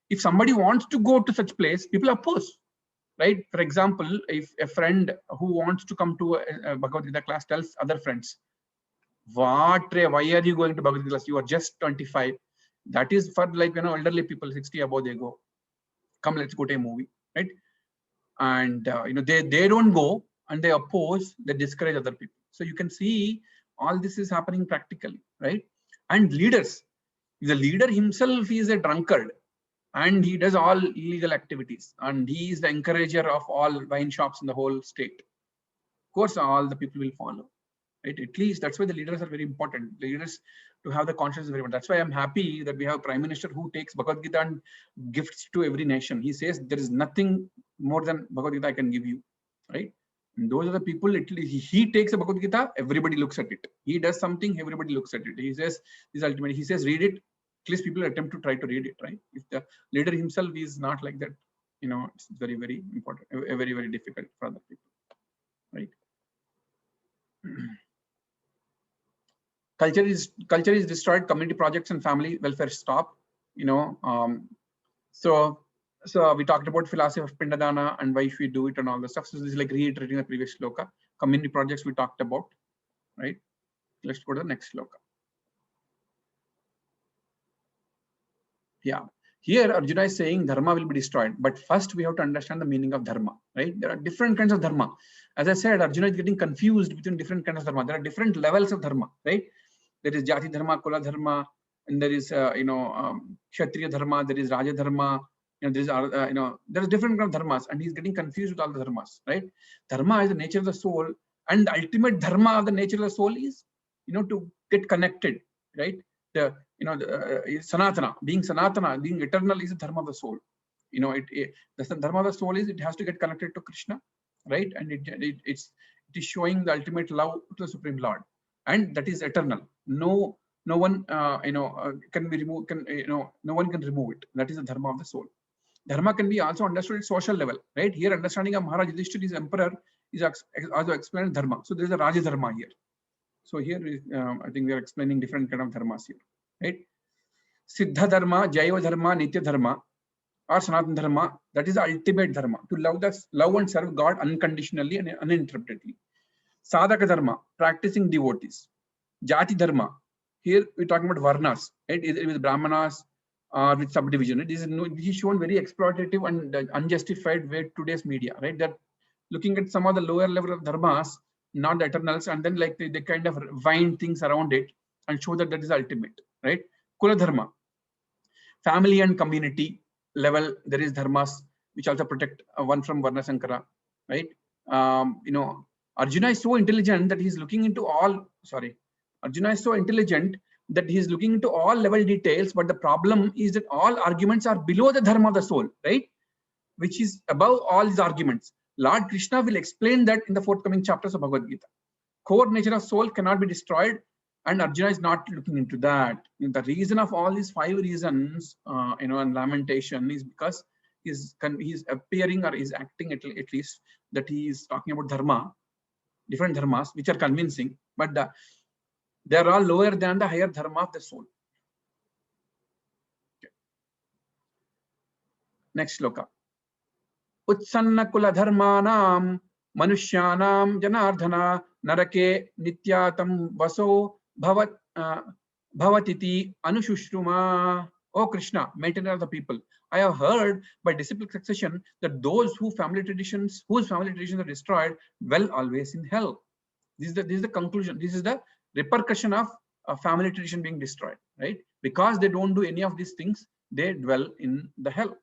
if somebody wants to go to such place, people oppose, right? For example, if a friend who wants to come to a Bhagavad Gita class tells other friends, why are you going to Bhagavad Gita class? You are just 25. That is for, like, you know, elderly people, 60 above, they go. Come, let's go to a movie, right? And you know, they don't go, and they oppose, they discourage other people. So you can see all this is happening practically, right? And leaders, the leader himself is a drunkard and he does all illegal activities, and he is the encourager of all wine shops in the whole state. Of course, all the people will follow, right? At least that's why the leaders are very important. Leaders, to have the conscience is very important. That's why I'm happy that we have a prime minister who takes Bhagavad Gita and gifts to every nation. He says there is nothing more than Bhagavad Gita I can give you, right? And those are the people. He takes a Bhagavad Gita, everybody looks at it. He does something, everybody looks at it. He says this ultimately. He says read it. At least people attempt to try to read it, right? If the leader himself is not like that, you know, it's very, very important, very, very difficult for other people, right? Culture is destroyed. Community projects and family welfare stop. You know, so we talked about philosophy of Pindadana and why should we do it and all the stuff. So this is like reiterating the previous shloka. Community projects we talked about, right? Let's go to the next shloka. Yeah, here Arjuna is saying dharma will be destroyed, but first we have to understand the meaning of dharma, right? There are different kinds of dharma. As I said, Arjuna is getting confused between different kinds of dharma. There are different levels of dharma, right? There is jati dharma, kula dharma, and there is kshatriya dharma, there is raja dharma, you know, there is there is different kind of dharmas, and he's getting confused with all the dharmas, right? Dharma is the nature of the soul, and the ultimate dharma of the nature of the soul is, you know, to get connected, right? The sanatana, being eternal is the dharma of the soul. You know, the dharma of the soul is it has to get connected to Krishna, right? And it is showing the ultimate love to the Supreme Lord, and that is eternal. No one can be removed. No one can remove it. That is the dharma of the soul. Dharma can be also understood at social level, right? Here, understanding of Maharaj Yudhishthira is emperor is also explained dharma. So there is a Raja dharma here. So here, I think we are explaining different kind of dharmas here, right? Siddha dharma, Jaiva dharma, Nitya dharma, or Sanatana dharma. That is the ultimate dharma, to love and serve God unconditionally and uninterruptedly. Sadhaka dharma, practicing devotees. Jati dharma, here we're talking about varnas, right? Either with brahmanas or with subdivision. This is shown very exploitative and unjustified way today's media, right? They're looking at some of the lower level of dharmas, not the eternals, and then like they kind of wind things around it and show that that is ultimate, right? Kula dharma, family and community level, there is dharmas which also protect one from Varna Sankara, right? Arjuna is so intelligent that he's looking into all, Arjuna is so intelligent that he's looking into all level details, but the problem is that all arguments are below the dharma of the soul, right? Which is above all these arguments. Lord Krishna will explain that in the forthcoming chapters of Bhagavad Gita. Core nature of soul cannot be destroyed, and Arjuna is not looking into that. The reason of all these 5 reasons, and lamentation is because he's appearing or is acting at least that he is talking about dharma, different dharmas which are convincing, but they are all lower than the higher dharma of the soul. Okay. Next shloka. Utsanna kula dharmanam Manushyanam Janardhana Narake Nityatam Vaso Bhavatiti Anushushtruma. O Krishna, maintainer of the people, I have heard by disciplic succession that those whose family traditions are destroyed dwell always in hell. This is the conclusion. This is the repercussion of a family tradition being destroyed, right? Because they don't do any of these things, they dwell in the hell.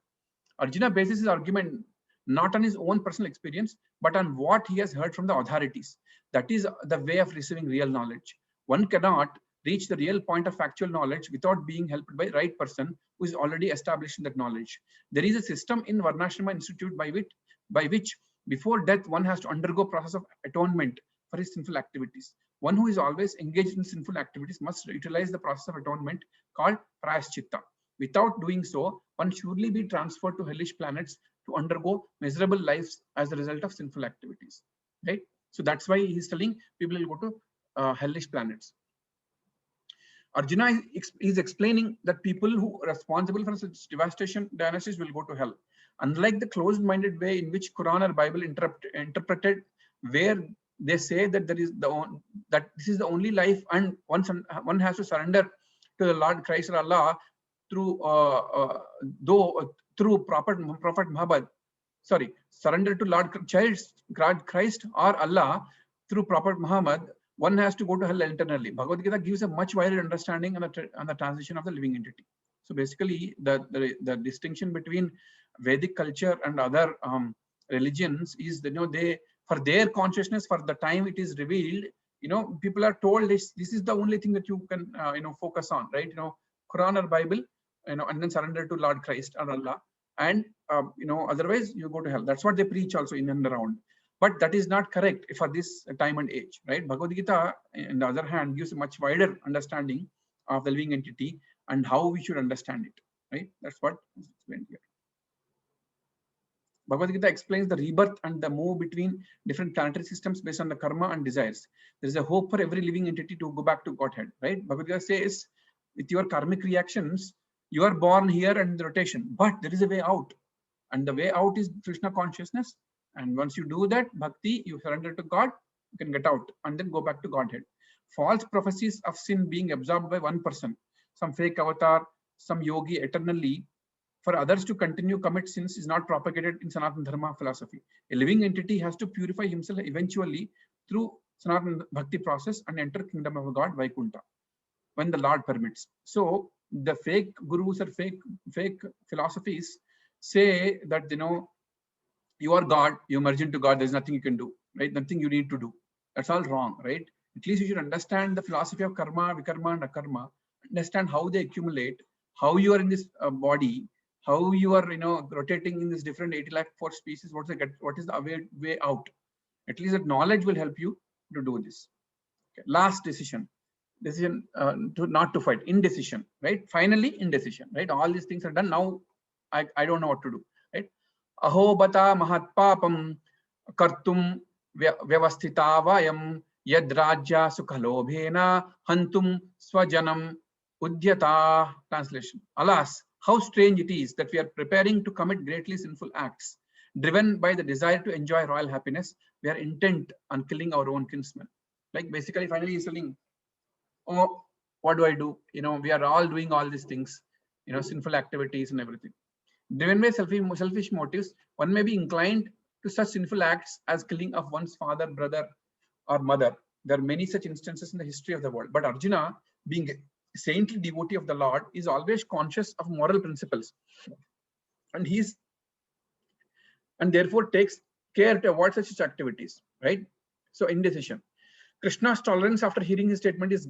Arjuna bases his argument not on his own personal experience, but on what he has heard from the authorities. That is the way of receiving real knowledge. One cannot reach the real point of factual knowledge without being helped by the right person who is already established in that knowledge. There is a system in Varnashrama Institute by which before death one has to undergo process of atonement for his sinful activities. One who is always engaged in sinful activities must utilize the process of atonement called prayaschitta. Without doing so, one surely be transferred to hellish planets to undergo miserable lives as a result of sinful activities. Right? So that's why he's telling people will go to hellish planets. Arjuna is explaining that people who are responsible for such devastation dynasties will go to hell. Unlike the closed-minded way in which Quran or Bible interpreted, where they say that this is the only life and one has to surrender to the Lord Christ or Allah through Prophet Muhammad. Sorry, surrender to Lord Christ or Allah through Prophet Muhammad. One has to go to hell internally. Bhagavad Gita gives a much wider understanding on the transition of the living entity. So basically, the distinction between Vedic culture and other religions is, they for their consciousness, for the time it is revealed, people are told this is the only thing that you can focus on, right? Quran or Bible, and then surrender to Lord Christ or Allah, and otherwise you go to hell. That's what they preach also in and around. But that is not correct for this time and age, right? Bhagavad Gita, on the other hand, gives a much wider understanding of the living entity and how we should understand it, right? That's what is explained here. Bhagavad Gita explains the rebirth and the move between different planetary systems based on the karma and desires. There is a hope for every living entity to go back to Godhead, right? Bhagavad Gita says, with your karmic reactions, you are born here and in the rotation, but there is a way out. And the way out is Krishna consciousness. And once you do that, bhakti, you surrender to God, you can get out and then go back to Godhead. False prophecies of sin being absorbed by one person, some fake avatar, some yogi eternally, for others to continue commit sins is not propagated in Sanatana Dharma philosophy. A living entity has to purify himself eventually through Sanatana Bhakti process and enter kingdom of God, Vaikuntha, when the Lord permits. So the fake gurus or fake philosophies say that, you are God, you merge into God, there's nothing you can do, right? Nothing you need to do. That's all wrong, right? At least you should understand the philosophy of karma, vikarma, and akarma, understand how they accumulate, how you are in this body, how you are, rotating in this different 80 lakh 4 species, what is the way out. At least that knowledge will help you to do this. Okay. Last decision not to fight, indecision, right? Finally, indecision, right? All these things are done. Now I don't know what to do, right? Aho bata mahat papam kartum vyavasthita vayam yad rajya sukhalobhena hantum swajanam udyata. Translation: Alas, how strange it is that we are preparing to commit greatly sinful acts. Driven by the desire to enjoy royal happiness, we are intent on killing our own kinsmen. Like basically, finally he's telling, oh, what do I do? We are all doing all these things, sinful activities and everything. Driven by selfish motives, one may be inclined to such sinful acts as killing of one's father, brother, or mother. There are many such instances in the history of the world. But Arjuna, being a saintly devotee of the Lord, is always conscious of moral principles, and therefore takes care to avoid such activities, right? So indecision. Krishna's tolerance after hearing his statement is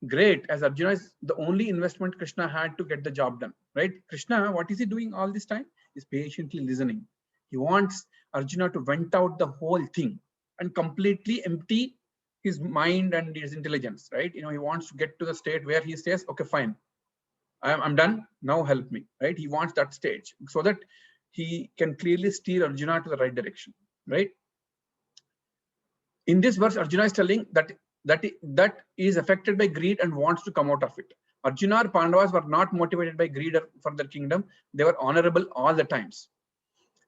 great, as Arjuna is the only investment Krishna had to get the job done, right? Krishna, what is he doing all this time? He's patiently listening. He wants Arjuna to vent out the whole thing and completely empty his mind and his intelligence, right? He wants to get to the state where he says, okay, fine, I'm done, now help me, right? He wants that stage so that he can clearly steer Arjuna to the right direction, right? In this verse, Arjuna is telling that is affected by greed and wants to come out of it. Arjuna or Pandavas were not motivated by greed for their kingdom. They were honorable all the times.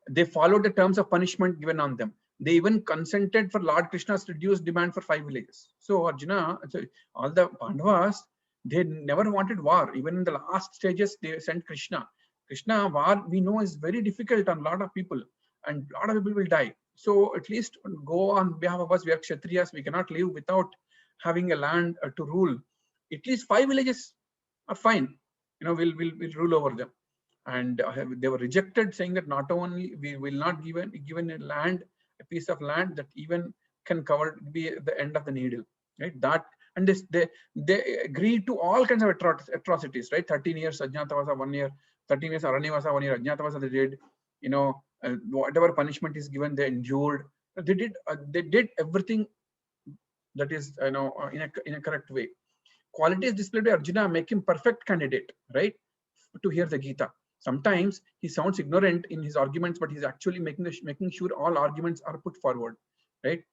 They followed the terms of punishment given on them. They even consented for Lord Krishna's reduced demand for 5 villages. So Arjuna, so all the Pandavas, they never wanted war. Even in the last stages, they sent Krishna. Krishna, war we know is very difficult on a lot of people, and a lot of people will die. So at least go on behalf of us. We are Kshatriyas. We cannot live without having a land to rule. At least 5 villages are fine. We'll rule over them. And they were rejected, saying that not only we will not given a land, a piece of land that even can cover be the end of the needle, right? That and they agreed to all kinds of atrocities, right? 13 years Ajnatavasa, 1 year, 13 years Aranyavasa, 1 year Ajnatavasa. They did, whatever punishment is given, they endured. They did everything that is, in a correct way. Qualities displayed by Arjuna make him perfect candidate, right, to hear the Gita. Sometimes he sounds ignorant in his arguments, but he's actually making sure all arguments are put forward, right?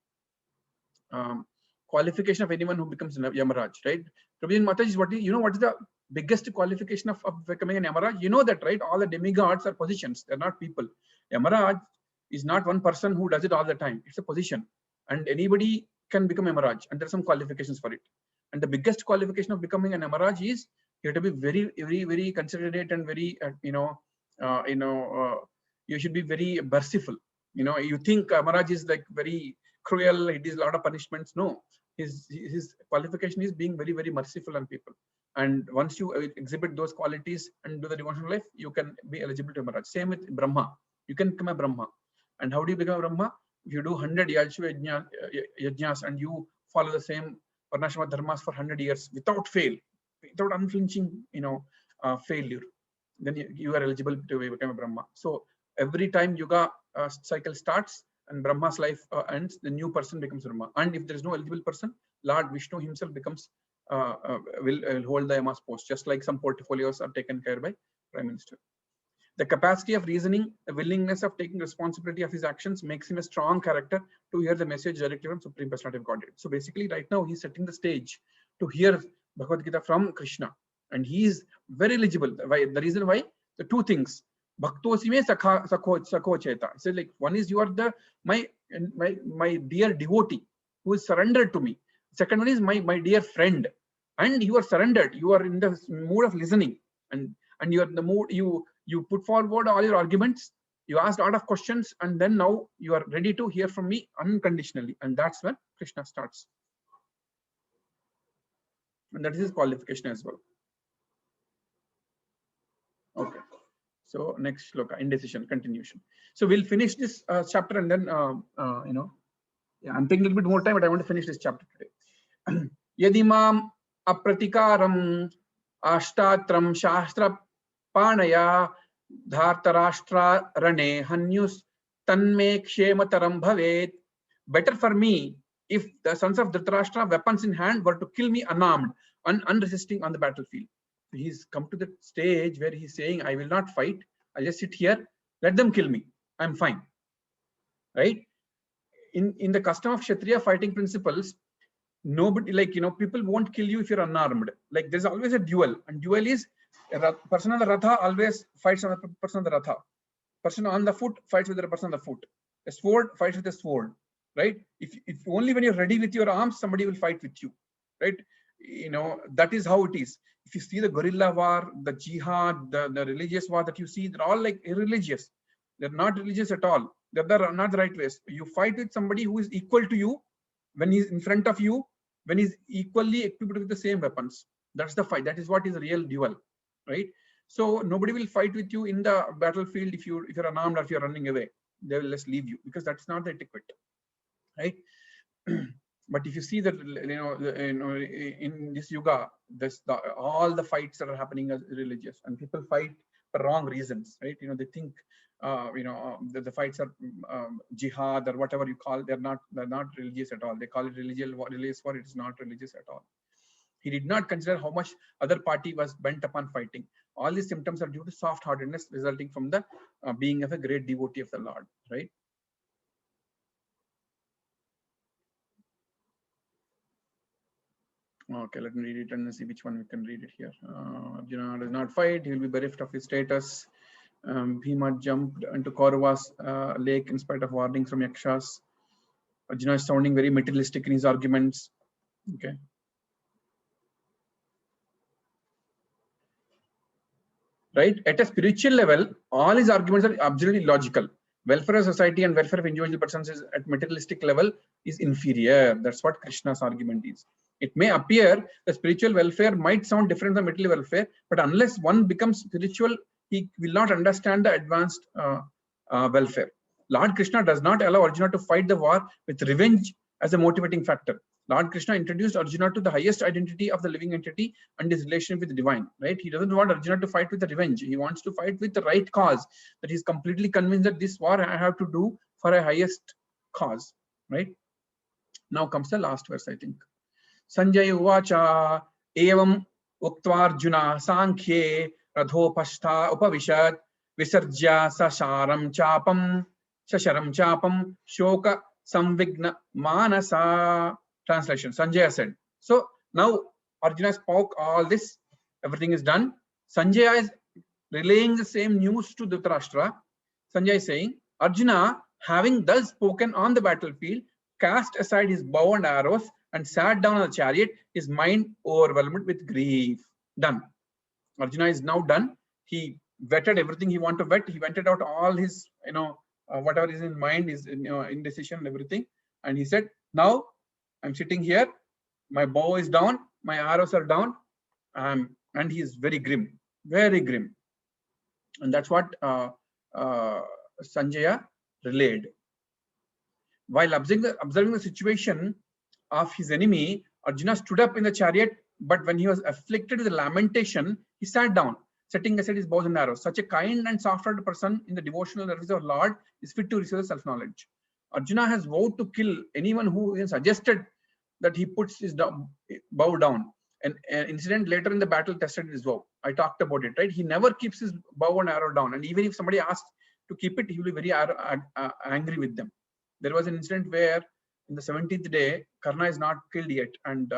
Qualification of anyone who becomes Yamaraj, right? Prabhuji Mataji, what is the biggest qualification of becoming an Yamaraj? You know that, right? All the demigods are positions; they're not people. Yamaraj is not one person who does it all the time. It's a position, and anybody can become Yamaraj, and there are some qualifications for it. And the biggest qualification of becoming an Yamaraj is you have to be very, very, very considerate and very, you should be very merciful. You think Yamaraj is like very cruel, it is a lot of punishments. No, his qualification is being very, very merciful on people. And once you exhibit those qualities and do the devotional life, you can be eligible to Yamaraj. Same with Brahma. You can become a Brahma. And how do you become a Brahma? If you do 100 yajnas and you follow the same Varnashrama dharmas for 100 years without fail, without unflinching, failure, then you are eligible to become a Brahma. So every time Yuga cycle starts and Brahma's life ends, the new person becomes Brahma. And if there is no eligible person, Lord Vishnu himself becomes will hold the Yama's post, just like some portfolios are taken care by Prime Minister. The capacity of reasoning, the willingness of taking responsibility of his actions makes him a strong character to hear the message directly from Supreme Personality of Godhead. So basically, right now he's setting the stage to hear Bhagavad Gita from Krishna, and he is very eligible. The reason why, the two things: Bhaktosime sakho cheta. So like, one is you are my dear devotee who is surrendered to me. Second one is my dear friend, and you are surrendered. You are in the mood of listening, and you are in the mood. You put forward all your arguments. You asked a lot of questions, and then now you are ready to hear from me unconditionally, and that's when Krishna starts. And that is his qualification as well. Okay. So next shloka, indecision, continuation. So we'll finish this chapter, and then I'm taking a little bit more time, but I want to finish this chapter today. Yadimam apratikaram ashtatram shastra panaya dhartarashtra rane hanyus tanme kshemataram bhavet. Better for me if the sons of Dhritarashtra, weapons in hand, were to kill me unarmed, unresisting on the battlefield. He's come to the stage where he's saying, I will not fight. I'll just sit here. Let them kill me. I'm fine. Right? In the custom of Kshatriya fighting principles, nobody, people won't kill you if you're unarmed. Like, there's always a duel, and duel is a person on the Ratha always fights on the person on the Ratha. Person on the foot fights with the person on the foot. A sword fights with a sword. Right? If only when you're ready with your arms, somebody will fight with you. Right? That is how it is. If you see the guerrilla war, the jihad, the religious war that you see, they're all like irreligious. They're not religious at all. They're not the right ways. You fight with somebody who is equal to you when he's in front of you, when he's equally equipped with the same weapons. That's the fight. That is what is a real duel, right? So nobody will fight with you in the battlefield if you're unarmed or if you're running away. They will just leave you, because that's not the etiquette, right? But if you see that, in this yuga, all the fights that are happening are religious, and people fight for wrong reasons, right? They think, the fights are jihad or whatever you call. They're not religious at all. They call it religious war. It is not religious at all. He did not consider how much other party was bent upon fighting. All these symptoms are due to soft-heartedness resulting from the being of a great devotee of the Lord, right? Okay, let me read it and see which one we can read it here. Arjuna does not fight. He will be bereft of his status. Bhima jumped into Kaurava's lake in spite of warnings from Yakshas. Arjuna is sounding very materialistic in his arguments. Okay. Right? At a spiritual level, all his arguments are absolutely logical. Welfare of society and welfare of individual persons is at materialistic level is inferior. That's what Krishna's argument is. It may appear the spiritual welfare might sound different from material welfare, but unless one becomes spiritual, he will not understand the advanced welfare. Lord Krishna does not allow Arjuna to fight the war with revenge as a motivating factor. Lord Krishna introduced Arjuna to the highest identity of the living entity and his relation with the divine, right? He doesn't want Arjuna to fight with the revenge. He wants to fight with the right cause, that he's completely convinced that this war I have to do for a highest cause, right? Now comes the last verse, I think. Sanjay uvacha evam uktvarjuna sankhye radhopashtha upavishat visarjya sasharam chapam shoka samvigna manasa. Translation. Sanjaya said. So now Arjuna spoke all this. Everything is done. Sanjaya is relaying the same news to Dhritarashtra. Sanjaya is saying, Arjuna, having thus spoken on the battlefield, cast aside his bow and arrows and sat down on the chariot, his mind overwhelmed with grief. Done. Arjuna is now done. He vetted everything he wanted to vet. He vented out all his, whatever is in mind, his indecision and everything. And he said, now I'm sitting here, my bow is down, my arrows are down, and he is very grim, very grim. And that's what Sanjaya relayed. While observing the situation of his enemy, Arjuna stood up in the chariot, but when he was afflicted with lamentation, he sat down, setting aside his bows and arrows. Such a kind and soft-hearted person in the devotional service of Lord is fit to receive self-knowledge. Arjuna has vowed to kill anyone who even suggested that he puts his bow down. And an incident later in the battle tested his vow. I talked about it, right? He never keeps his bow and arrow down. And even if somebody asks to keep it, he will be very angry with them. There was an incident where in the 17th day, Karna is not killed yet. And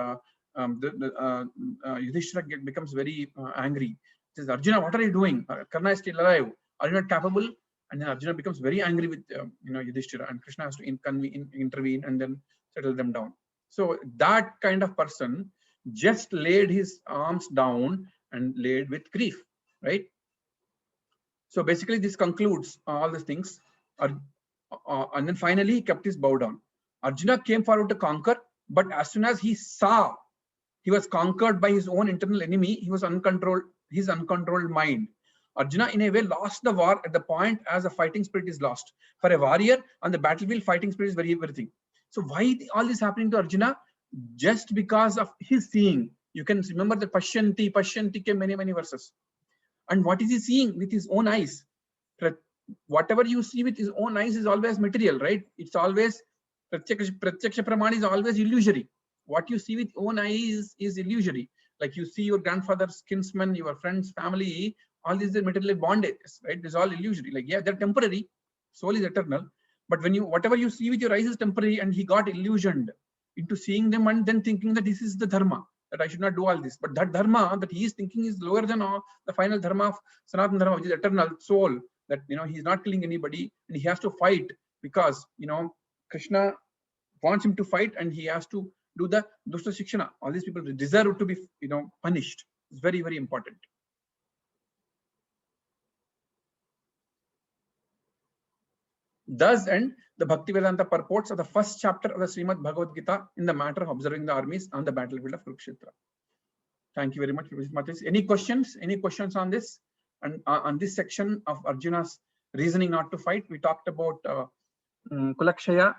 Yudhishthira becomes very angry. He says, Arjuna, what are you doing? Karna is still alive. Are you not capable? And then Arjuna becomes very angry with Yudhishthira, and Krishna has to intervene and then settle them down. So that kind of person just laid his arms down and laid with grief, right? So basically this concludes all these things. And then finally he kept his bow down. Arjuna came forward to conquer, but as soon as he saw he was conquered by his own internal enemy, his uncontrolled mind. Arjuna in a way lost the war at the point as a fighting spirit is lost. For a warrior on the battlefield, fighting spirit is everything. So why all this happening to Arjuna? Just because of his seeing. You can remember the Pashyanti came many verses. And what is he seeing with his own eyes? Whatever you see with his own eyes is always material, right? It's always Pratyaksha Praman is always illusory. What you see with own eyes is illusory. Like you see your grandfather's kinsmen, your friends, family, all these are material bondages, right? It's all illusory. Like, yeah, they're temporary. Soul is eternal. But when whatever you see with your eyes is temporary, and he got illusioned into seeing them and then thinking that this is the dharma, that I should not do all this. But that dharma that he is thinking is lower than all the final dharma of Sanatana Dharma, which is eternal soul, that, he's not killing anybody and he has to fight because, Krishna wants him to fight and he has to do the Dushta Shikshana. All these people deserve to be, punished. It's very, very important. Thus end the Bhaktivedanta purports of the first chapter of the Srimad Bhagavad Gita in the matter of observing the armies on the battlefield of Kurukshetra. Thank you very much, Matis. Any questions? Any questions on this? And on this section of Arjuna's reasoning not to fight, we talked about Kulakshaya,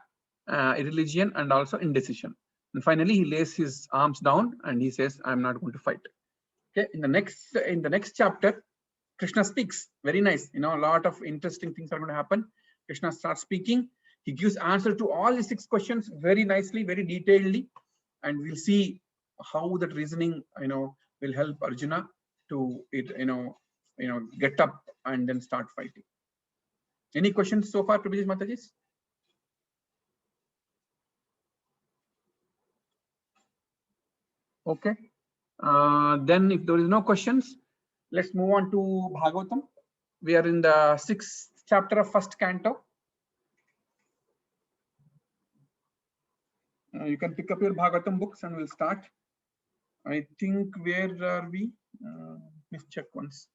irreligion, and also indecision. And finally, he lays his arms down and he says, "I'm not going to fight." Okay. In the next chapter, Krishna speaks. Very nice. A lot of interesting things are going to happen. Krishna starts speaking. He gives answer to all the 6 questions very nicely, very detailedly, and we'll see how that reasoning, will help Arjuna to get up and then start fighting. Any questions so far, Prabhuji Mataji? Okay. Then if there is no questions, let's move on to Bhagavatam. We are in the 6th chapter of 1st canto. You can pick up your Bhagavatam books and we'll start. I think where are we? Let's check once.